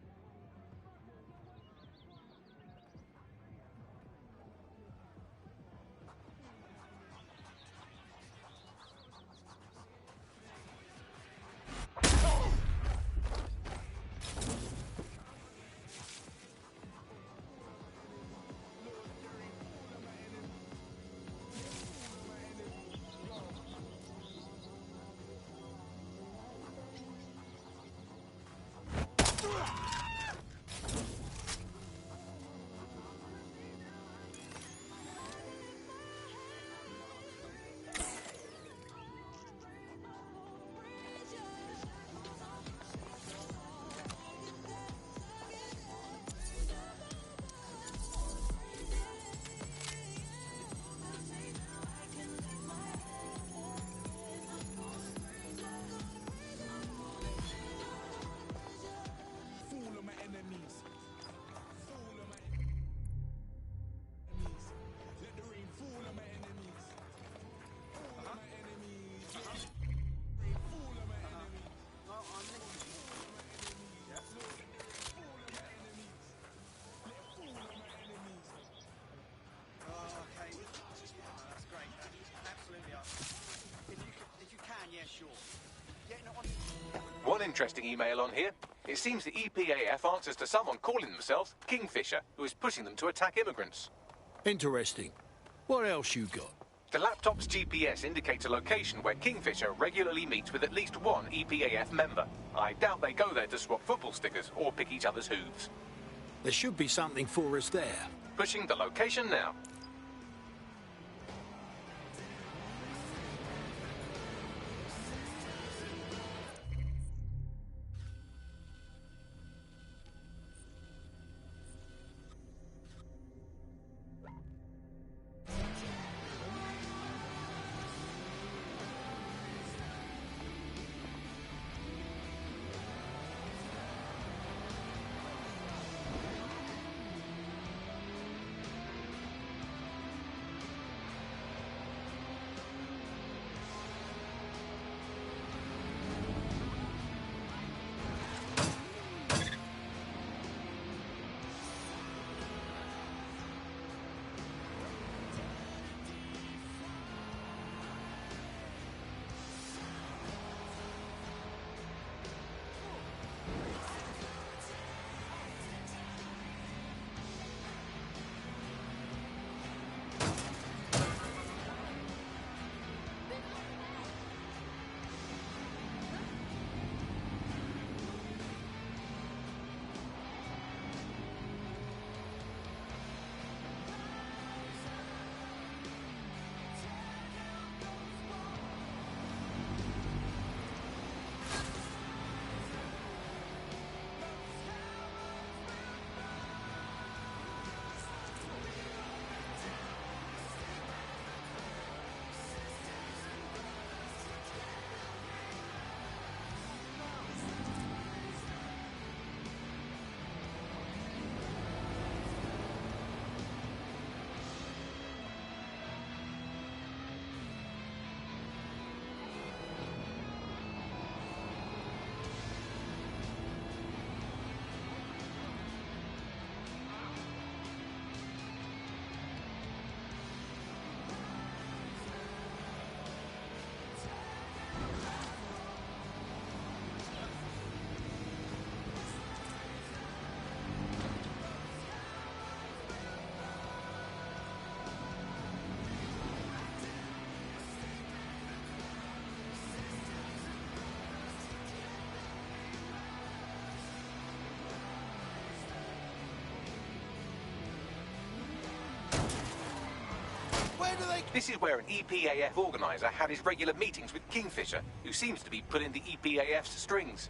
One interesting email on here. It seems the EPAF answers to someone calling themselves Kingfisher, who is pushing them to attack immigrants. Interesting. What else you got? The laptop's GPS indicates a location where Kingfisher regularly meets with at least one EPAF member. I doubt they go there to swap football stickers or pick each other's hooves. There should be something for us there. Pushing the location now. This is where an EPAF organizer had his regular meetings with Kingfisher, who seems to be pulling the EPAF's strings.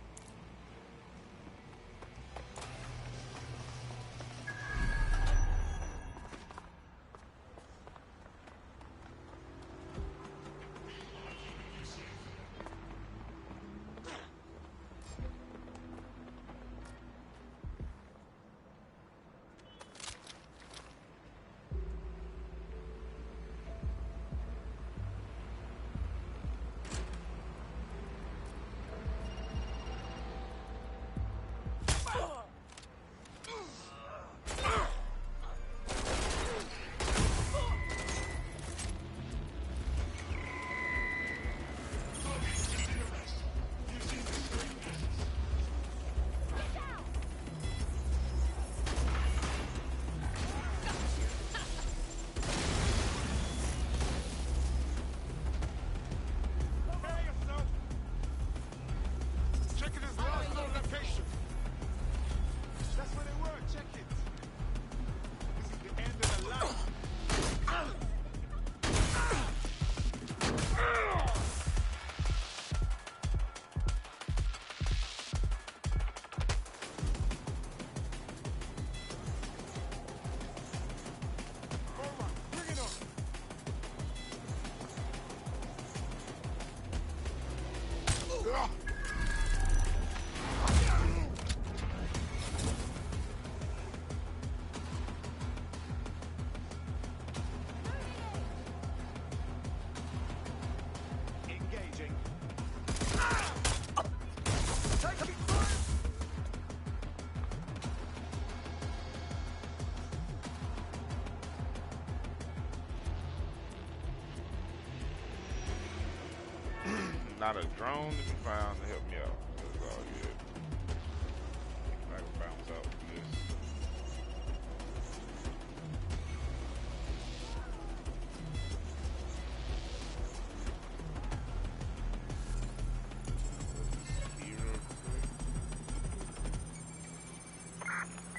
Not a drone to be found to help me out. That's all good. I can bounce out with this.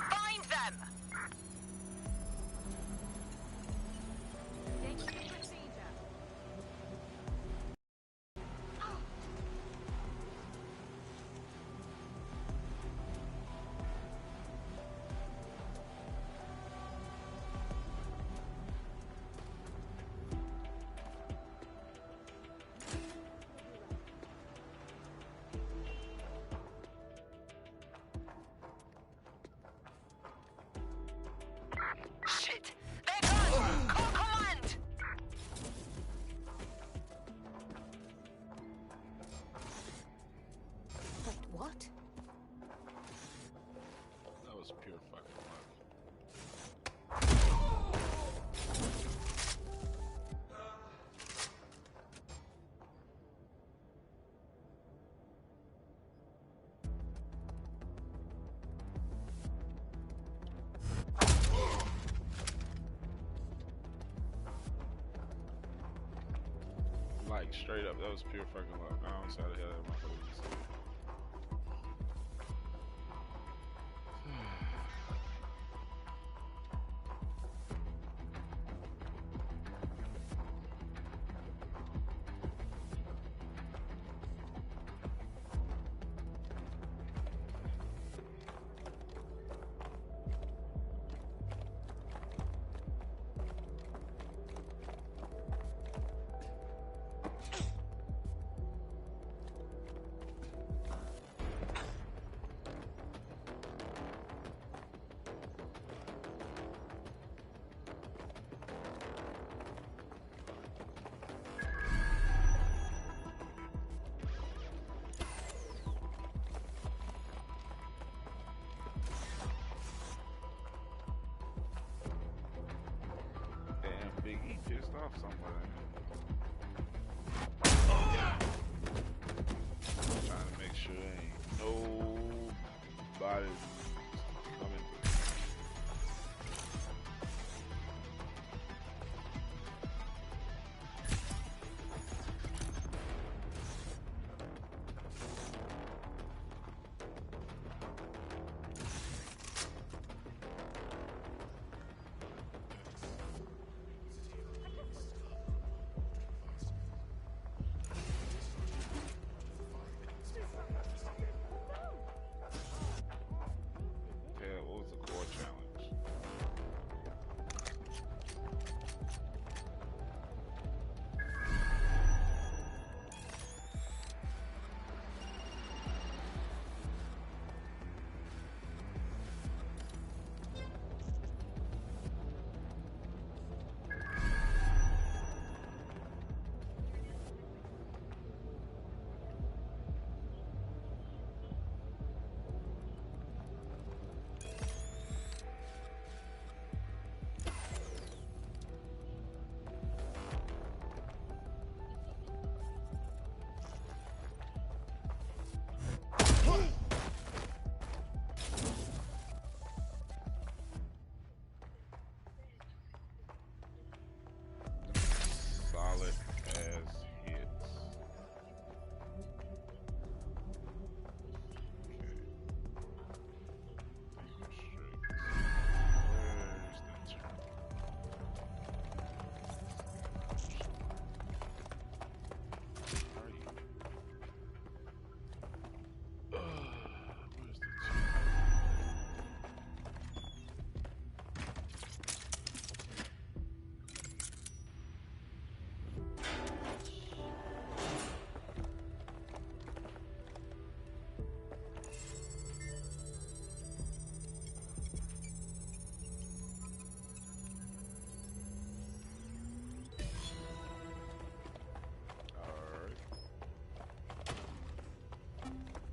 Find them! Shit! They're gone! Call command! Wait, what? That was pure fucking luck. Like straight up, that was pure fucking luck. I don't see how the hell that motherfucker just said. Big E pissed off somewhere. Trying to make sure there ain't nobody coming through.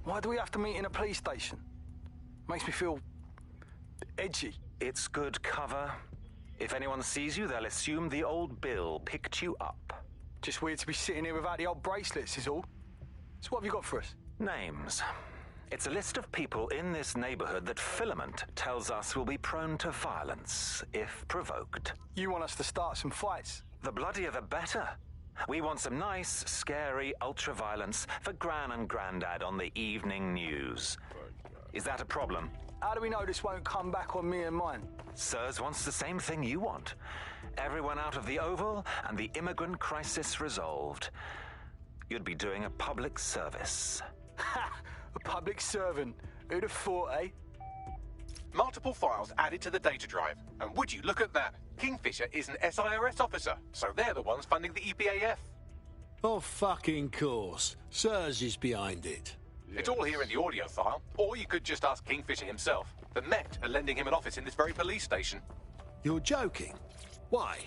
Why do we have to meet in a police station? Makes me feel edgy. It's good cover. If anyone sees you, they'll assume the old Bill picked you up. Just weird to be sitting here without the old bracelets is all. So what have you got for us? Names. It's a list of people in this neighborhood that Filament tells us will be prone to violence if provoked. You want us to start some fights? The bloodier the better. We want some nice, scary ultra-violence for Gran and Grandad on the evening news. Is that a problem? How do we know this won't come back on me and mine? Sirs wants the same thing you want. Everyone out of the Oval and the immigrant crisis resolved. You'd be doing a public service. Ha! A public servant. Who'd have thought, eh? Multiple files added to the data drive. And would you look at that? Kingfisher is an SIRS officer, so they're the ones funding the EPAF. Of fucking course. Sirs is behind it. It's all here in the audio file. Or you could just ask Kingfisher himself. The Met are lending him an office in this very police station. You're joking? Why?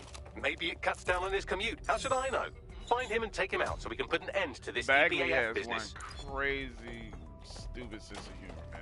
Maybe it cuts down on his commute. How should I know? Find him and take him out so we can put an end to this Bagley EPAF has business. one crazy, stupid sense of humor, man.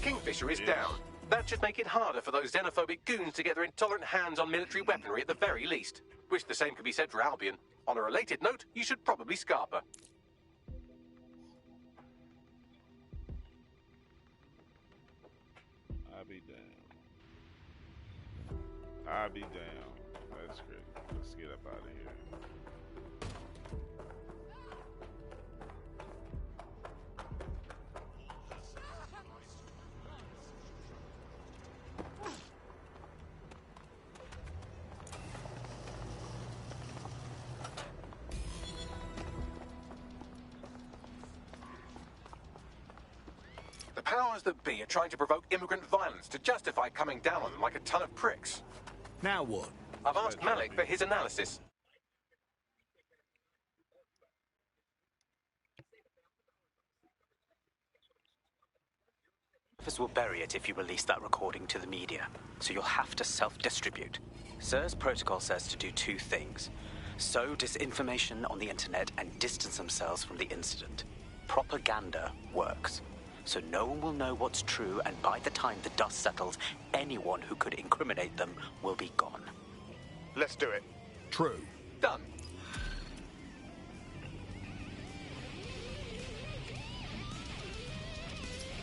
Kingfisher is down. That should make it harder for those xenophobic goons to get their intolerant hands on military weaponry at the very least. Wish the same could be said for Albion. On a related note, you should probably Scarpa. I'll be down. That's great. Let's get up out of here. The powers that be are trying to provoke immigrant violence to justify coming down on them like a ton of pricks. Now what? I've asked Malik for his analysis. Office will bury it if you release that recording to the media, so you'll have to self-distribute. SIRS protocol says to do two things: sow disinformation on the internet and distance themselves from the incident. Propaganda works, so no one will know what's true, and by the time the dust settles, anyone who could incriminate them will be gone. Let's do it. True. Done.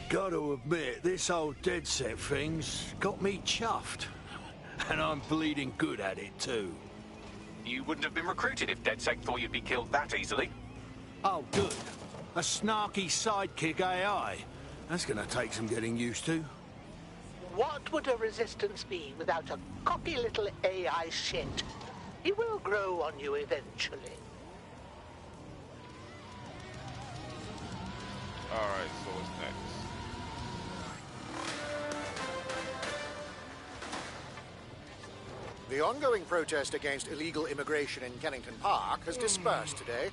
Gotta admit, this old DedSec thing's got me chuffed. And I'm bleeding good at it, too. You wouldn't have been recruited if DedSec thought you'd be killed that easily. Oh, good. A snarky sidekick AI. That's gonna take some getting used to. What would a resistance be without a cocky little AI shit? He will grow on you eventually. Alright, so what's next? The ongoing protest against illegal immigration in Kennington Park has dispersed today,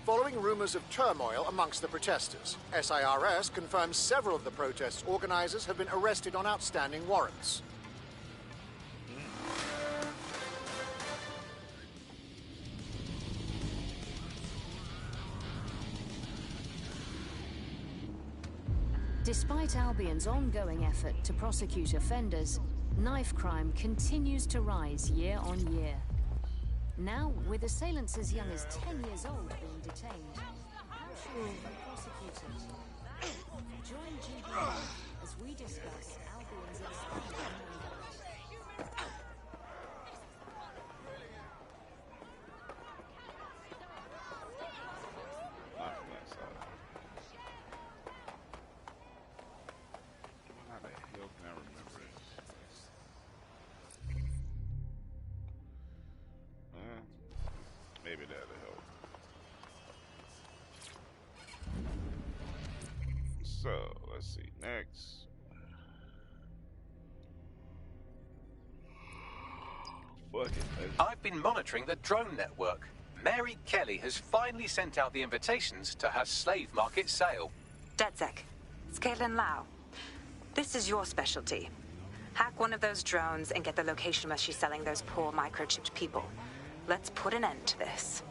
following rumors of turmoil amongst the protesters. SIRS confirms several of the protest's organizers have been arrested on outstanding warrants. Despite Albion's ongoing effort to prosecute offenders, knife crime continues to rise year on year. Now, with assailants as young as 10 years old being detained, how should they be prosecuted? Join GBB as we discuss Albion's expanding mandate. How the hell can I remember this? Maybe that'll help. So, let's see. Next. Fuck it. I've been monitoring the drone network. Mary Kelly has finally sent out the invitations to her slave market sale. DedSec, it's Caitlin Lau. This is your specialty. Hack one of those drones and get the location where she's selling those poor microchipped people. Let's put an end to this.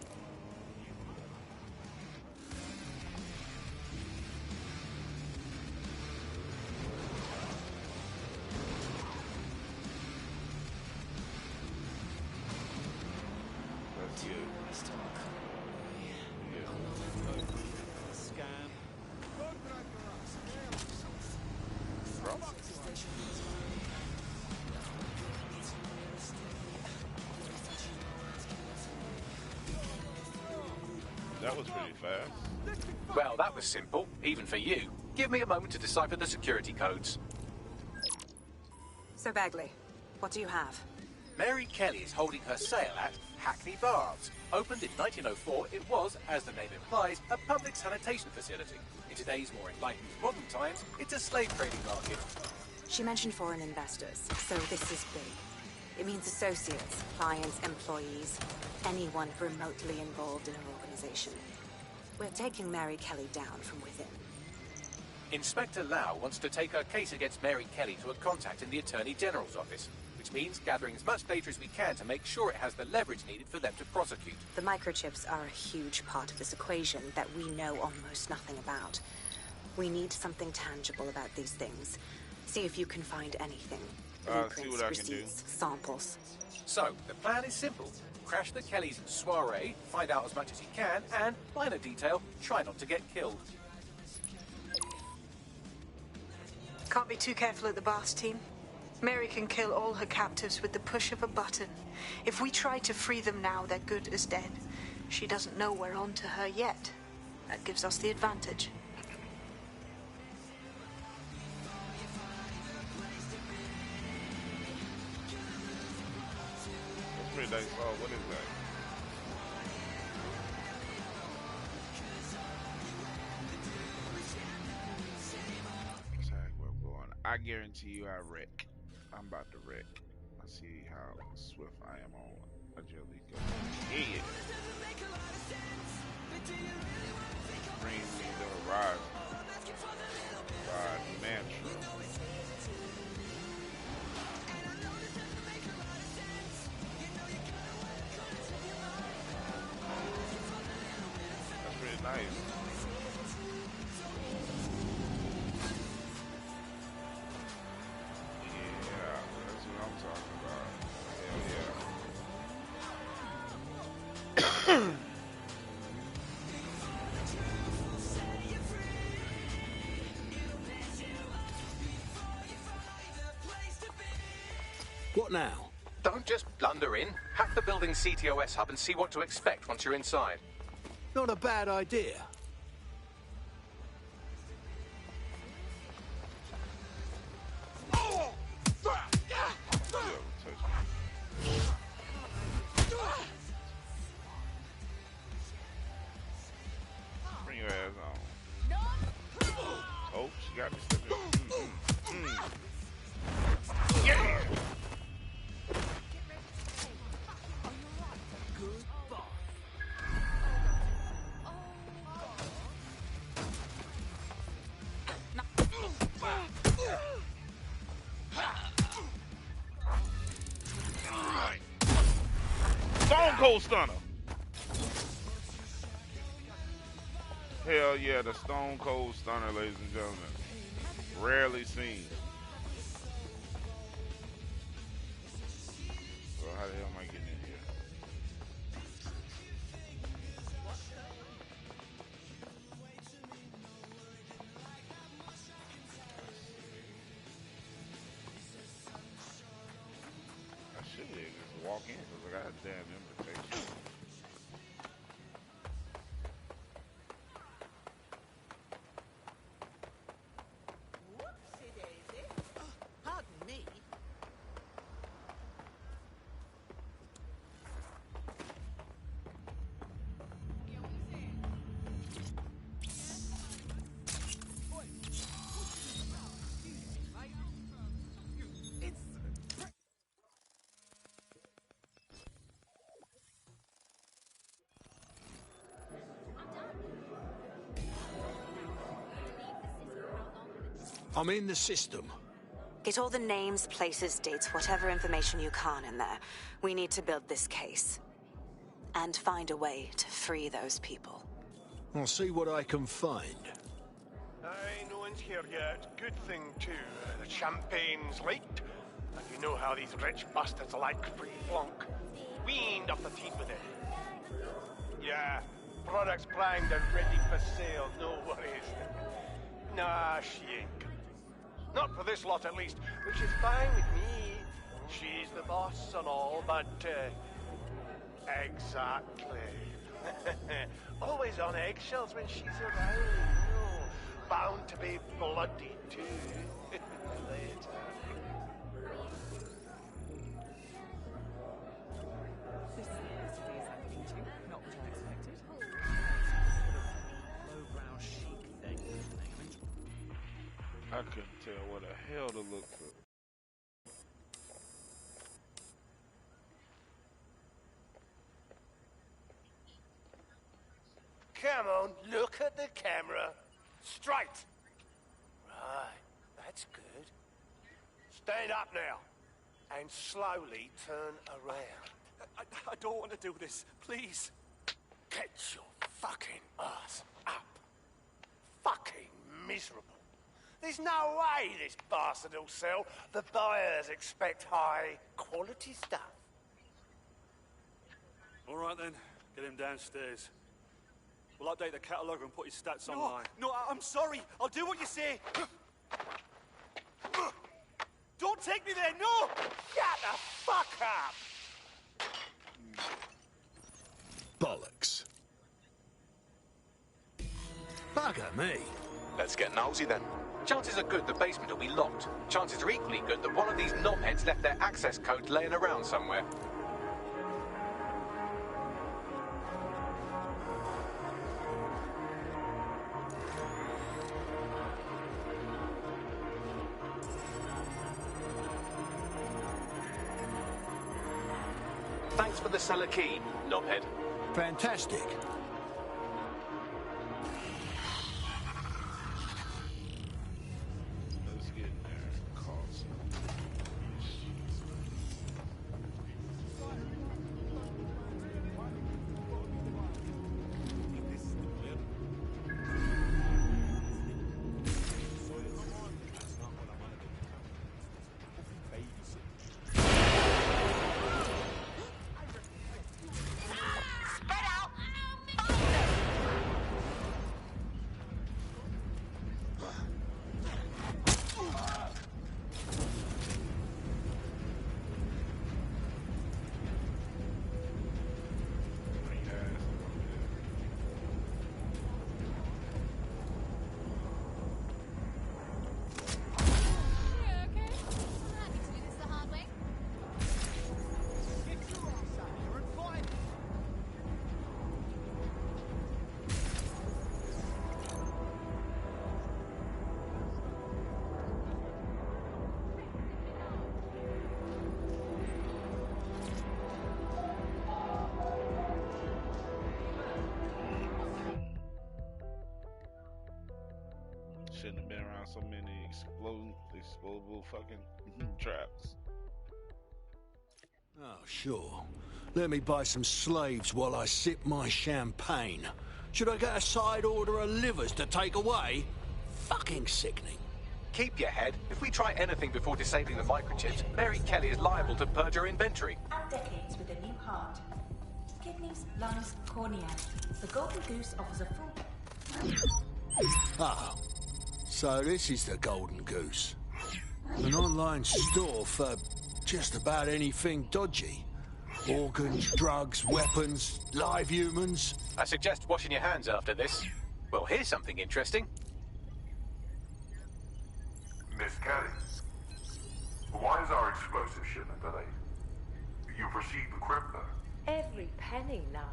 That was pretty fast. Well, that was simple, even for you. Give me a moment to decipher the security codes. So, Bagley, what do you have? Mary Kelly is holding her sale at Hackney Baths. Opened in 1904, it was, as the name implies, a public sanitation facility. In today's more enlightened modern times, it's a slave trading market. She mentioned foreign investors, so this is big. It means associates, clients, employees, anyone remotely involved in an organization. We're taking Mary Kelly down from within. Inspector Lau wants to take her case against Mary Kelly to a contact in the Attorney General's office, which means gathering as much data as we can to make sure it has the leverage needed for them to prosecute. The microchips are a huge part of this equation that we know almost nothing about. We need something tangible about these things. See if you can find anything. See what I can do. Samples. So, the plan is simple. Crash the Kellys' soiree, find out as much as you can, and, minor detail, try not to get killed. Can't be too careful at the Baths team. Mary can kill all her captives with the push of a button. If we try to free them now, they're good as dead. She doesn't know we're on to her yet. That gives us the advantage. Pretty nice. Oh, what is that? Where I'm going. I guarantee you I wreck. I'm about to wreck. I see how swift I am on Angelica. Yeah. Bring me the horizon. Ride mantra. Nice. Yeah, that's what I'm talking about. Hell yeah. What now? Don't just blunder in. Hack the building's CTOS hub and see what to expect once you're inside. Not a bad idea. Bring your ass on. Oh, she got me slipping. Yeah! Stone Cold Stunner. Hell yeah, the Stone Cold Stunner, ladies and gentlemen. Rarely seen. So how the hell am I getting in here? I should have just walk in because I got a damn invitation. Pardon me. I'm in the system. Get all the names, places, dates, whatever information you can in there. We need to build this case. And find a way to free those people. I'll see what I can find. Aye, no one's here yet. Good thing, too. The champagne's leaked. And you know how these rich bastards like free flunk. We ain't off the team with it. Yeah, products primed and ready for sale, no worries. Nah, she ain't. Not for this lot, at least, which is fine with me. She's the boss and all, but, exactly. Always on eggshells when she's around, you know. Bound to be bloody, too. Later. This is yesterday's meeting, not what I expected. Lowbrow chic thing. I couldn't tell what the hell to look for. Come on, look at the camera. Straight. Right, that's good. Stand up now. And slowly turn around. I don't want to do this. Please. Get your fucking ass up. Fucking miserable. There's no way this bastard will sell. The buyers expect high quality stuff. All right then, get him downstairs. We'll update the catalogue and put his stats online. No, I'm sorry. I'll do what you say. Don't take me there, no! Shut the fuck up! Bollocks. Bugger me. Let's get nosy then. Chances are good the basement will be locked. Chances are equally good that one of these knobheads left their access code laying around somewhere. Thanks for the cellar key, knobhead. Fantastic. Let's get in there and call some. Shouldn't have been around so many explodable fucking traps. Oh, sure. Let me buy some slaves while I sip my champagne. Should I get a side order of livers to take away? Fucking sickening. keep your head. If we try anything before disabling the microchips, Mary Kelly is liable to purge her inventory. Add decades with a new heart. Kidneys, lungs, cornea. The Golden Goose offers a full... Ah, so this is the Golden Goose. An online store for just about anything dodgy. Organs, drugs, weapons, live humans. I suggest washing your hands after this. Well, here's something interesting. Miss Kelly, why is our explosive shipment delayed? You've received the crypto. Every penny, love.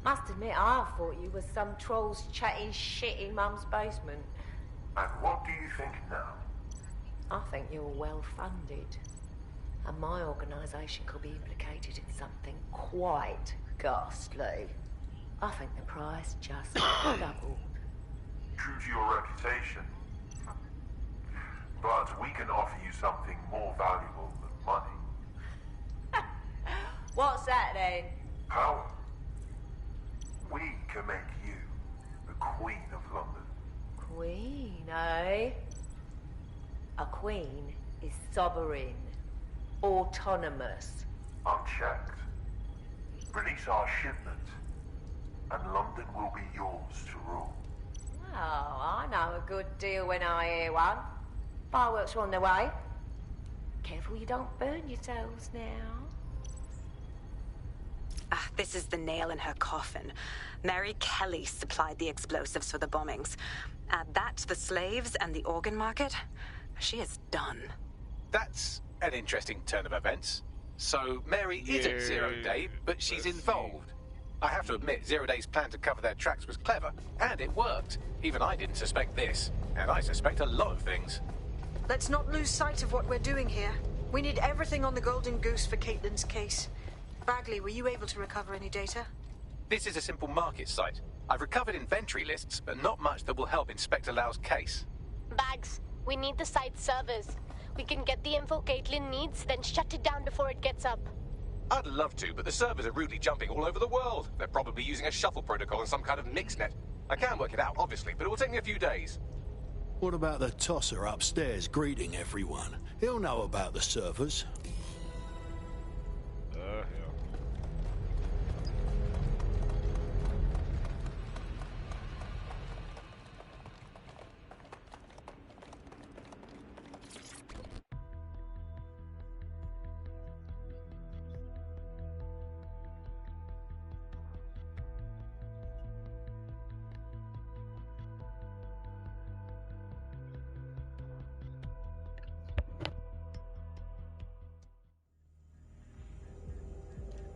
Must admit, I thought you were some trolls chatting shit in Mum's basement. And what do you think now? I think you're well funded. And my organisation could be implicated in something quite ghastly. I think the price just doubled. True to your reputation. But we can offer you something more valuable than money. What's that then? Power. We can make you the Queen of London. Queen, eh? A queen is sovereign, autonomous. Unchecked. Release our shipment, and London will be yours to rule. Oh, I know a good deal when I hear one. Fireworks are on their way. Careful you don't burn yourselves now. Ah, this is the nail in her coffin. Mary Kelly supplied the explosives for the bombings. Add that to the slaves and the organ market, she is done. That's an interesting turn of events. So Mary isn't Zero Day, but she's involved. I have to admit, Zero Day's plan to cover their tracks was clever, and it worked. Even I didn't suspect this, and I suspect a lot of things. Let's not lose sight of what we're doing here. We need everything on the Golden Goose for Caitlin's case. Bagley, were you able to recover any data? This is a simple market site. I've recovered inventory lists, but not much that will help Inspector Lau's case. Bags, we need the site servers. We can get the info Caitlin needs, then shut it down before it gets up. I'd love to, but the servers are rudely jumping all over the world. They're probably using a shuffle protocol and some kind of mixnet. I can work it out, obviously, but it will take me a few days. What about the tosser upstairs greeting everyone? He'll know about the servers. Hell.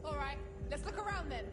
All right, let's look around then.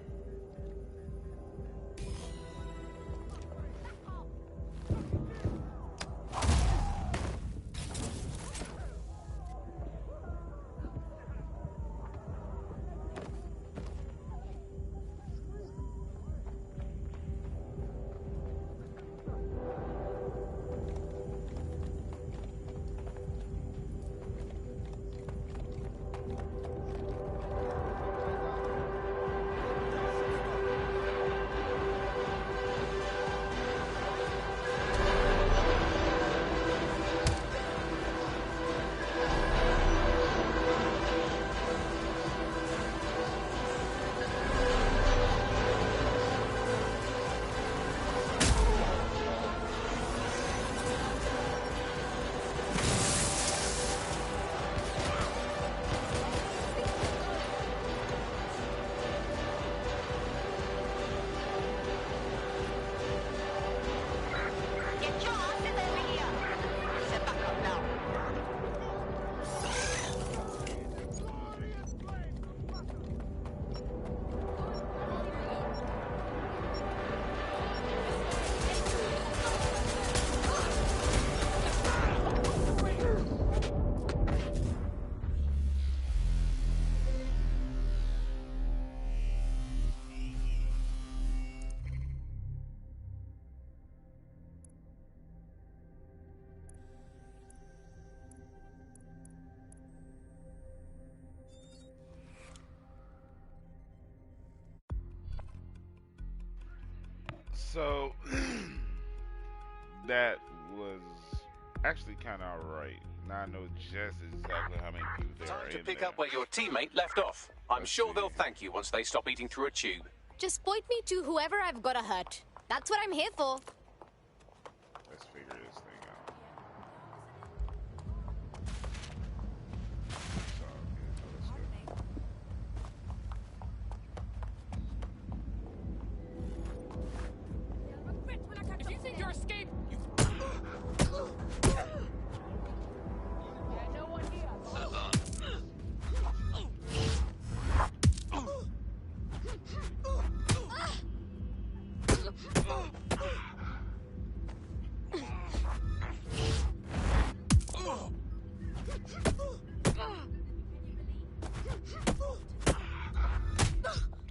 So that was actually kind of alright. Now I know just exactly how many people there are Time to in pick there. up where your teammate left off. I'm sure they'll thank you once they stop eating through a tube. Just point me to whoever I've got to hurt. That's what I'm here for. Let's figure this thing out. If you think you're escaping, you. No one here.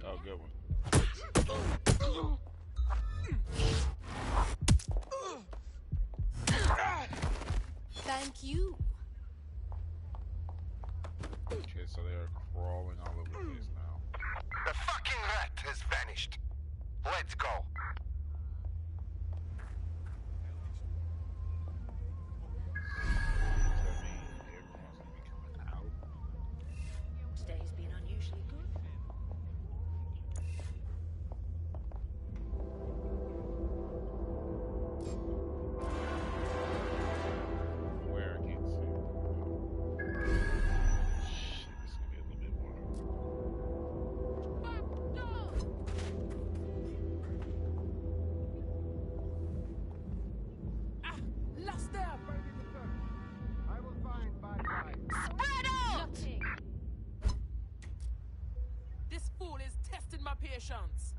Oh, good one. Thank you. Okay, so they're crawling all over the place now. The fucking rat has vanished. Let's go. Today's been unusually good. Where I can't see. Shit, this is gonna be a little bit more. Last there. I will find bad guys. Spread out! Nothing. This fool is testing my patience.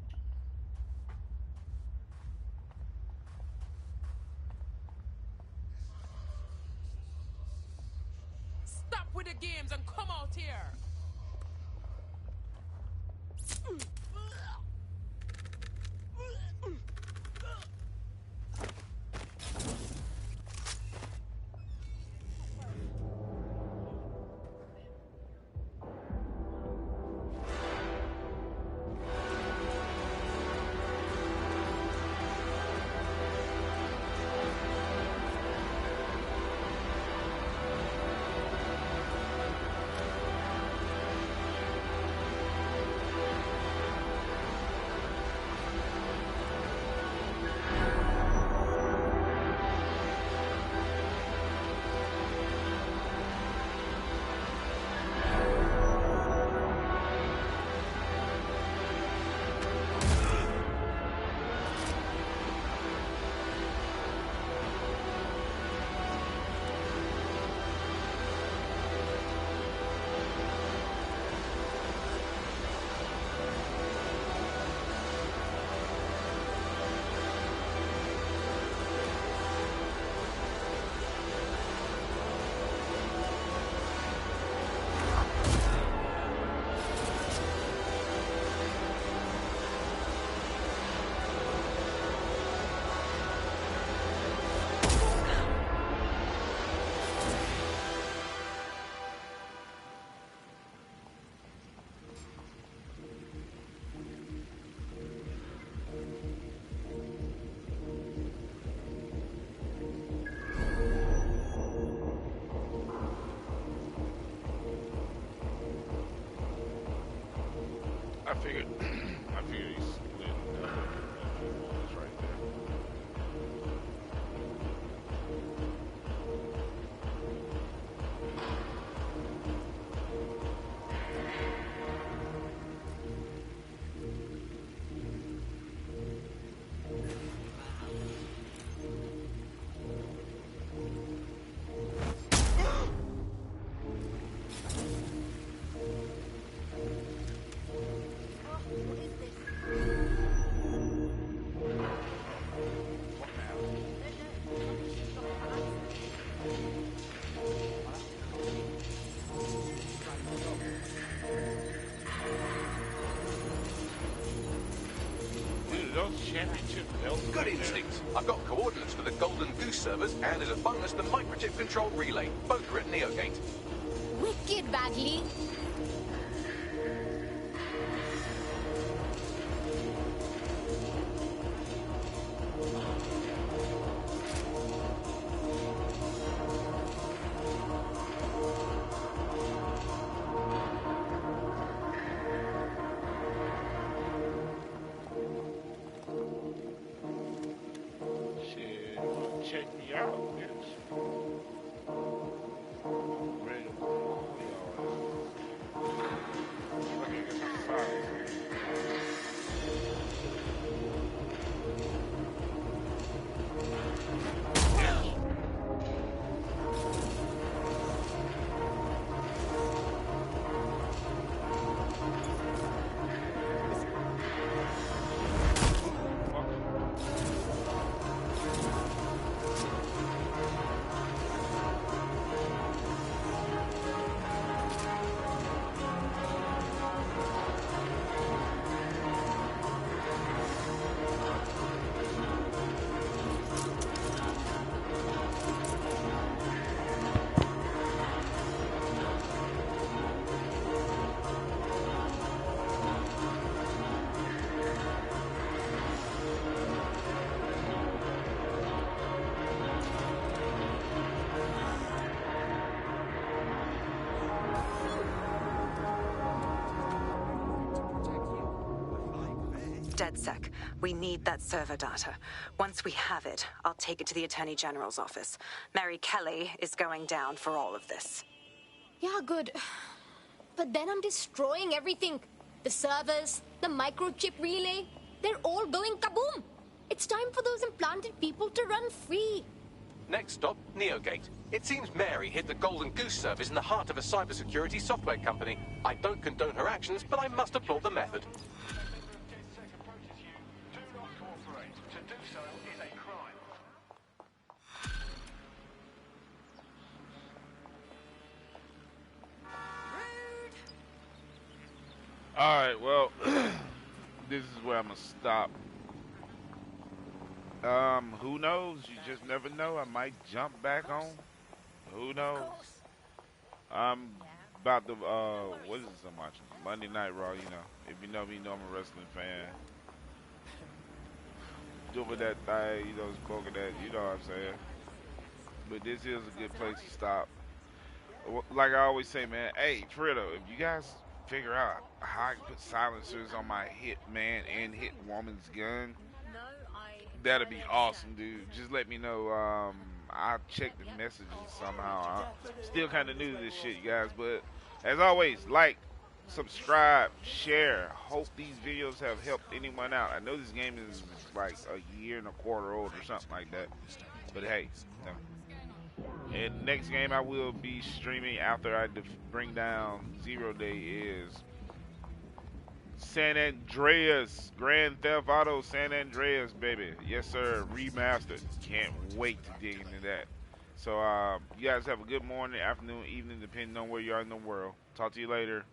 Stop with the games and come out here. I figured he's split. It's right there. Championship belts. Good instinct. I've got coordinates for the Golden Goose servers, and as a bonus, the microchip control relay. Both are at Neogate. Wicked, Bagley. DedSec, we need that server data. Once we have it, I'll take it to the Attorney General's office. Mary Kelly is going down for all of this. Yeah, good. But then I'm destroying everything. The servers, the microchip relay, they're all going kaboom. It's time for those implanted people to run free. Next stop, Neogate. It seems Mary hid the Golden Goose service in the heart of a cybersecurity software company. I don't condone her actions, but I must applaud the method. Alright, well, this is where I'm gonna stop. Who knows? You just never know. I might jump back on. Who knows? I'm about to, what is this I'm watching? Monday Night Raw, you know. If you know me, you know I'm a wrestling fan. Doing that thing, you know, spoken that, you know what I'm saying. But this is a good place to stop. Like I always say, man, hey, Fritto, if you guys figure out how I can put silencers on my hit man and hit woman's gun, that'd be awesome, dude. Just let me know. I'll check the messages somehow. I'm still kind of new to this shit, you guys. But as always, like, subscribe, share. Hope these videos have helped anyone out. I know this game is like a year and a quarter old or something like that. But hey, and next game I will be streaming after I bring down 0 Day is San Andreas, Grand Theft Auto San Andreas, baby. Yes, sir, remastered. Can't wait to dig into that. So, you guys have a good morning, afternoon, evening, depending on where you are in the world. Talk to you later.